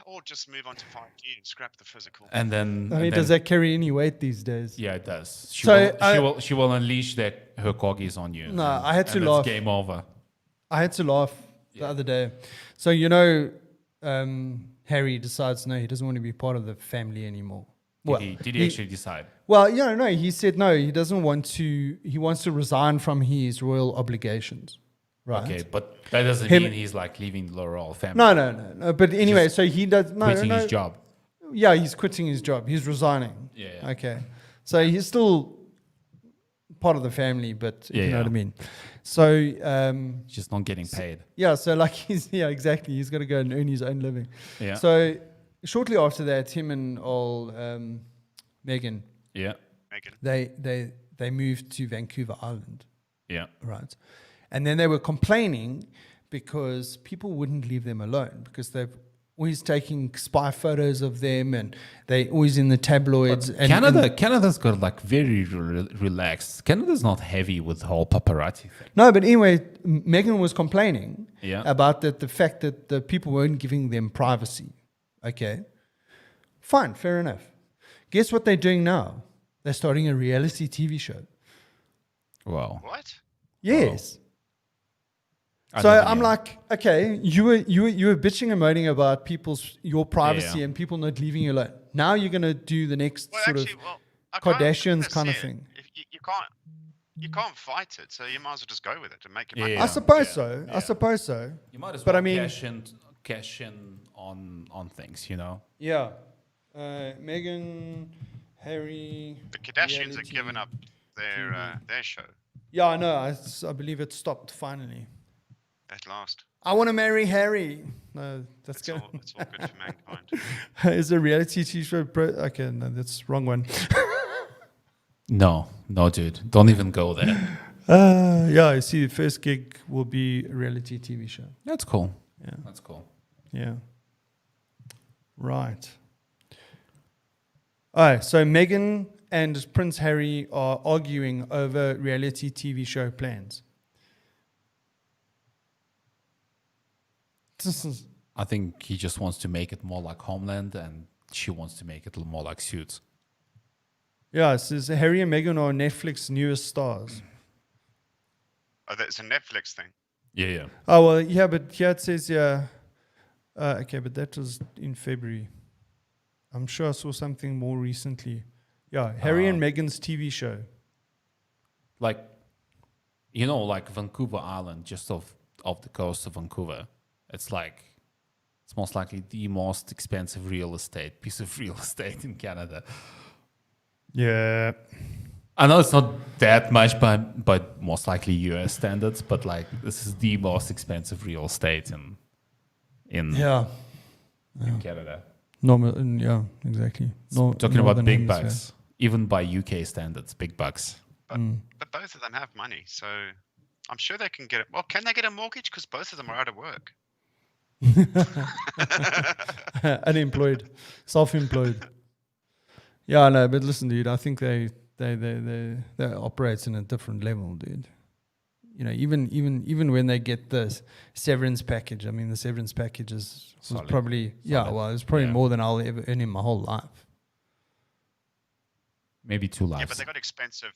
Or just move on to 5G and scrap the physical. And then, does that carry any weight these days? Yeah, it does. She will unleash her corgis on you. No, I had to and laugh. It's game over. I had to laugh the other day. So Harry decides no, he doesn't want to be part of the family anymore. Well, did he actually decide? Well, no. He said no. He doesn't want to. He wants to resign from his royal obligations. Right. Okay, but that doesn't mean he's like leaving the royal family. No. But anyway, so he does quitting his job. Yeah, he's quitting his job. He's resigning. Yeah. Okay. So he's still part of the family, but you know what I mean. So just not getting paid. Yeah. So like exactly. He's got to go and earn his own living. Yeah. So shortly after that, him and Meghan. Yeah. They moved to Vancouver Island. Yeah. Right. And then they were complaining because people wouldn't leave them alone because they've always taking spy photos of them and they always in the tabloids. And Canada's got like very relaxed. Canada's not heavy with the whole paparazzi thing. No, but anyway, Meghan was complaining about the fact that the people weren't giving them privacy. Okay. Fine, fair enough. Guess what they're doing now? They're starting a reality TV show. Wow. What? Yes. So I'm like, okay, you were bitching and moaning about your privacy and people not leaving you alone. Now you're going to do the next Kardashians kind of thing. You can't fight it, so you might as well just go with it and make it money. I suppose so. I suppose so. You might as well cash in on things, you know. Yeah. Meghan, Harry. The Kardashians have given up their show. Yeah, I know. I believe it stopped finally. At last. I want to marry Harry. No, that's good. It's all good for mankind. Is a reality TV show? Okay, no, that's wrong one. No, dude. Don't even go there. Yeah, I see. The first gig will be a reality TV show. That's cool. Yeah. That's cool. Yeah. Right. All right. So Meghan and Prince Harry are arguing over reality TV show plans. I think he just wants to make it more like Homeland, and she wants to make it more like Suits. Yeah, it says Harry and Meghan are Netflix's newest stars. Oh, that's a Netflix thing. Yeah. Oh, well, yeah, but here it says, okay, but that was in February. I'm sure I saw something more recently. Yeah, Harry and Meghan's TV show. Like, like Vancouver Island, just off the coast of Vancouver. It's most likely the most expensive piece of real estate in Canada. Yeah. I know it's not that much, but most likely US standards, but like this is the most expensive real estate in Canada. Normal, yeah, exactly. Talking about big bucks, even by UK standards, big bucks. But both of them have money, so I'm sure they can get it. Well, can they get a mortgage? Because both of them are out of work. Unemployed, self-employed. Yeah, no, but listen, dude. I think they operate in a different level, dude. Even when they get the severance package. I mean, the severance package was probably it's probably more than I'll ever earn in my whole life. Maybe 2 lives. Yeah, but they got expensive.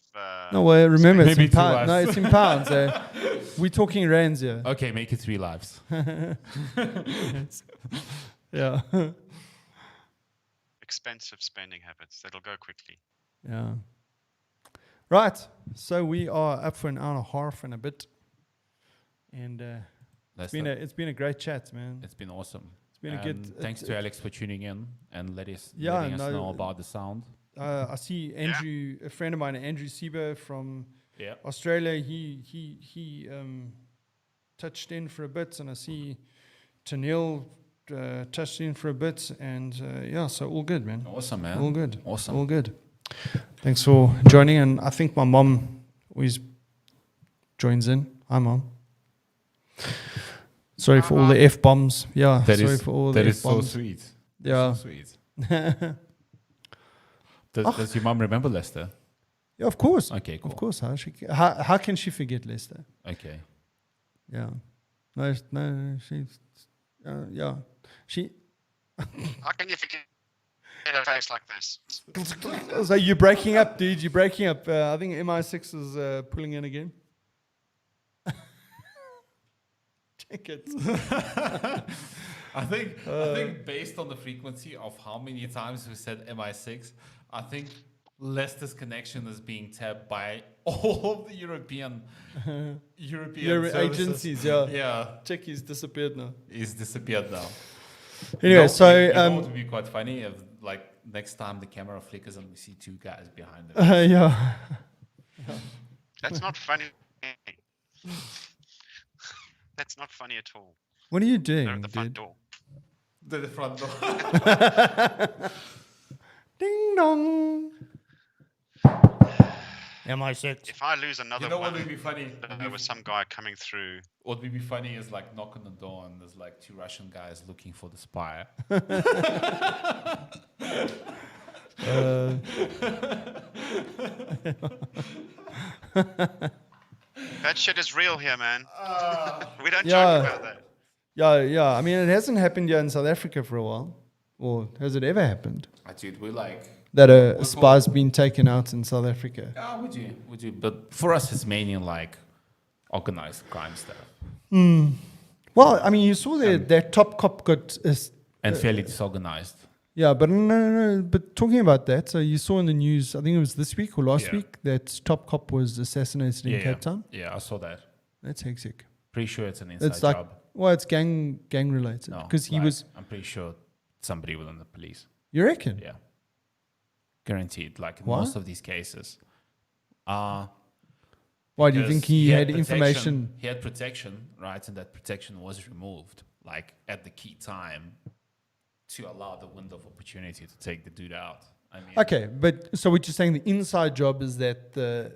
No, well, remember, it's Maybe in 2 pounds. No, lives. it's in pounds. We're talking rands here. Okay, make it 3 lives. Yeah. Expensive spending habits. That'll go quickly. Yeah. Right. So we are up for an hour and a half and a bit. And it's been a great chat, man. It's been awesome. It's been a good. Thanks to Alex for tuning in and letting us know about the sound. I see Andrew, a friend of mine, Andrew Sieber from Yeah. Australia. He touched in for a bit, and I see Tanil touched in for a bit, and so all good, man. Awesome, man. All good. Awesome. All good. Thanks for joining, and I think my mom always joins in. Hi, Mom. Sorry for all the F-bombs. Yeah, sorry for all the F-bombs. That is so F-bombs. sweet. Yeah. So sweet. Does your mom remember Lester? Yeah, of course. Okay, cool. Of course. How can she forget Lester? Okay. Yeah. No, she's... yeah. She... How can you forget a face like this? So you're breaking up, dude. You're breaking up. I think MI6 is pulling in again. Check it. I think based on the frequency of how many times we said MI6, I think Leicester's connection is being tapped by all of the European agencies. Yeah. Yeah. Check, he's disappeared now. He's disappeared now. Anyway, You so know what would be quite funny if, like, next time the camera flickers and we see 2 guys behind them. yeah. That's not funny. That's not funny at all. What are you doing, They're at the front dude? door. To the front door. Ding dong. MI6. If I lose another You know one, what would be funny? there was some guy coming through. What would be funny is like knock on the door and there's like 2 Russian guys looking for the spy. That shit is real here, man. We don't Yeah. joke about that. Yeah. I mean, it hasn't happened here in South Africa for a while. Or has it ever happened? Dude, we're like, That a spy's been taken out in South Africa? would you? But for us, it's mainly like organized crime stuff Well, I mean, you saw that top cop got... and fairly disorganized. yeah, but no. But talking about that, so you saw in the news, I think it was this week or last week, that top cop was assassinated in Cape Town. Yeah, I saw that. That's hectic. Pretty sure it's an inside It's like, job. well, it's gang related. No, Because he like, was... I'm pretty sure somebody within the police. You reckon? Yeah. Guaranteed. Like in Why? most of these cases. Why do you Because think he had protection- information? He had protection, right? And that protection was removed, like at the key time, to allow the window of opportunity to take the dude out. I mean, Okay, but so what you're saying, the inside job is that the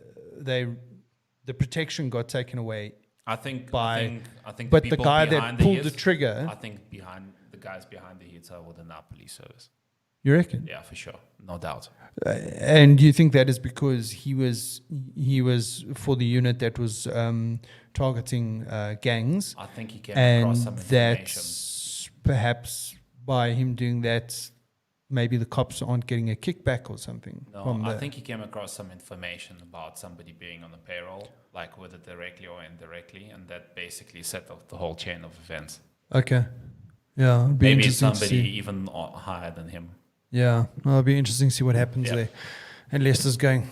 protection got taken away, I think but the people guy behind that pulled the hits- trigger, I think behind the guys behind the hits are within our police service. you reckon? Yeah, for sure, no doubt. And do you think that is because he was for the unit that was targeting gangs, I think he came across some and information. that's perhaps by him doing that, maybe the cops aren't getting a kickback or something? No, I think he came across some information about somebody being on the payroll, like whether directly or indirectly, and that basically set off the whole chain of events. Okay, yeah, it'd be Maybe it's interesting to somebody see. even higher than him. Yeah, well, it'll be interesting to see what happens Yeah. there. And Leicester's going,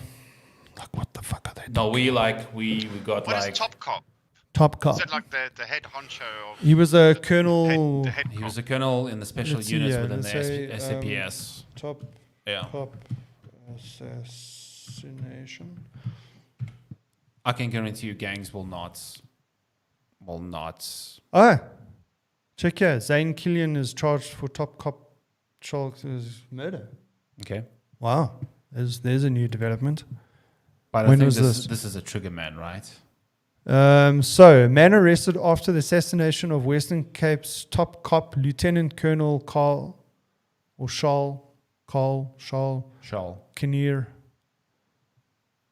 like, what the fuck are they doing? No, we got What is like top cop? Top cop. Is it like the head honcho of He was a colonel. the head he cop? was a colonel in the special Let's see, units yeah, within the let's say, SAPS. Top Yeah, cop assassination. I can guarantee you, gangs will not. Oh, check here. Zane Killian is charged for top cop Charles' murder. Okay, Wow, there's a new development. but When I think was this this? this is a trigger man, right? So, man arrested after the assassination of Western Cape's top cop, Lieutenant Colonel Carl Kinnear,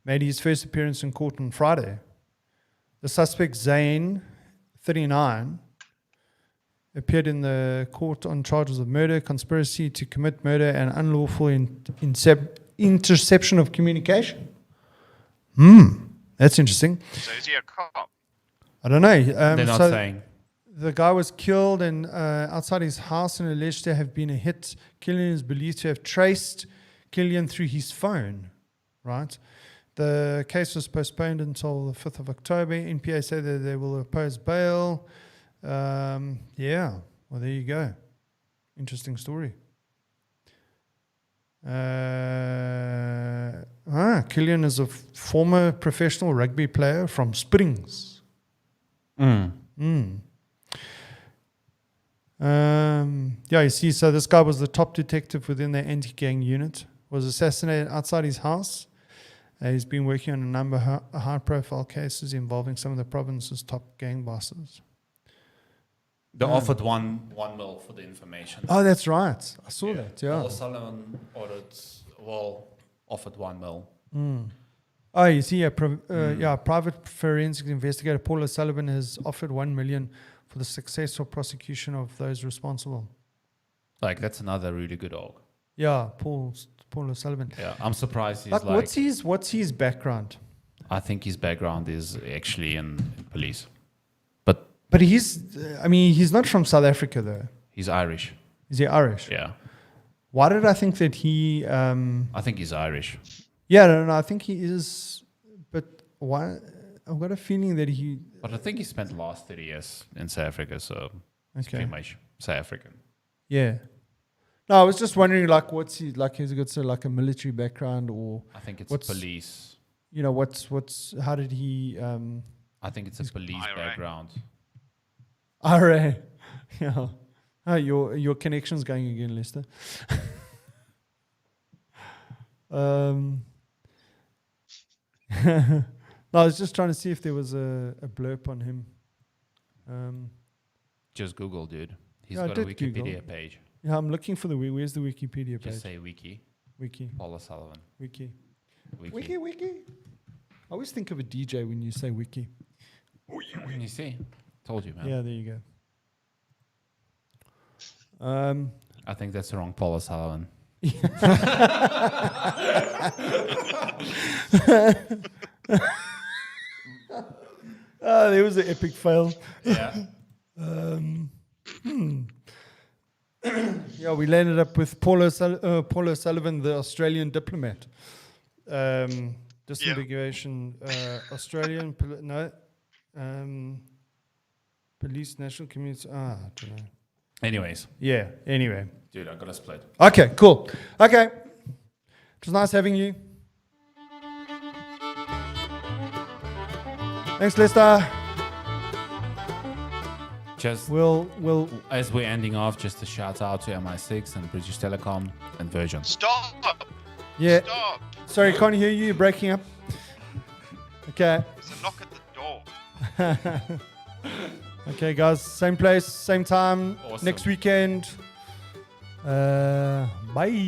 made his first appearance in court on Friday. The suspect, Zane, 39, appeared in the court on charges of murder, conspiracy to commit murder, and unlawful interception of communication. That's interesting. So is he a cop? I don't know. They're not saying. The guy was killed and outside his house and alleged to have been a hit. Killian is believed to have traced Killian through his phone, right? The case was postponed until the 5th of October. NPA said that they will oppose bail. Yeah, well, there you go. Interesting story. Killian is a former professional rugby player from Springs. Yeah, you see, so this guy was the top detective within the anti-gang unit, was assassinated outside his house. He's been working on a number of high-profile cases involving some of the province's top gang bosses. They offered one mil for the information. Oh, that's right. I saw that, yeah. Paul Sullivan offered 1 mil. Oh, you see, private forensic investigator Paul O'Sullivan has offered 1 million for the successful prosecution of those responsible. Like, that's another really good org. Yeah, Paul O'Sullivan. Yeah, I'm surprised he's what's his background? I think his background is actually in police. But he's not from South Africa though. He's Irish. Is he Irish? Yeah. Why did I think that he? I think he's Irish. Yeah, no, I think he is. But why? I've got a feeling that he. But I think he spent the last 30 years in South Africa, so it's pretty much South African. Yeah. No, I was just wondering, like, what's he like? Has he got like a military background, or I think it's police. You know, what's? How did he? I think it's a police background. IRA. Yeah. Oh, your connection's going again, Lester. No, I was just trying to see if there was a blurb on him. Just Google, dude. He's Yeah, I got a did Wikipedia Google. page. Yeah, I'm looking for where's the Wikipedia page? Just say wiki. Wiki. Paul O'Sullivan. Wiki. Wiki. I always think of a DJ when you say wiki. You see? Told you, man. Yeah, there you go. I think that's the wrong Paul O'Sullivan. There was an epic fail. Yeah. Yeah, we landed up with Paul O'Sullivan, the Australian diplomat. Disambiguation, Australian, police, national community. I don't know. Anyways. Yeah, anyway. Dude, I got a split. Okay, cool. Okay. It was nice having you. Thanks, Lester. Just We'll as we're ending off, just a shout out to MI6 and British Telecom and Virgin. Stop! Yeah. Stop! Sorry, can't hear you. You're breaking up. Okay. There's a knock at the door. Okay, guys. Same place, same time. Awesome. Next weekend. Bye.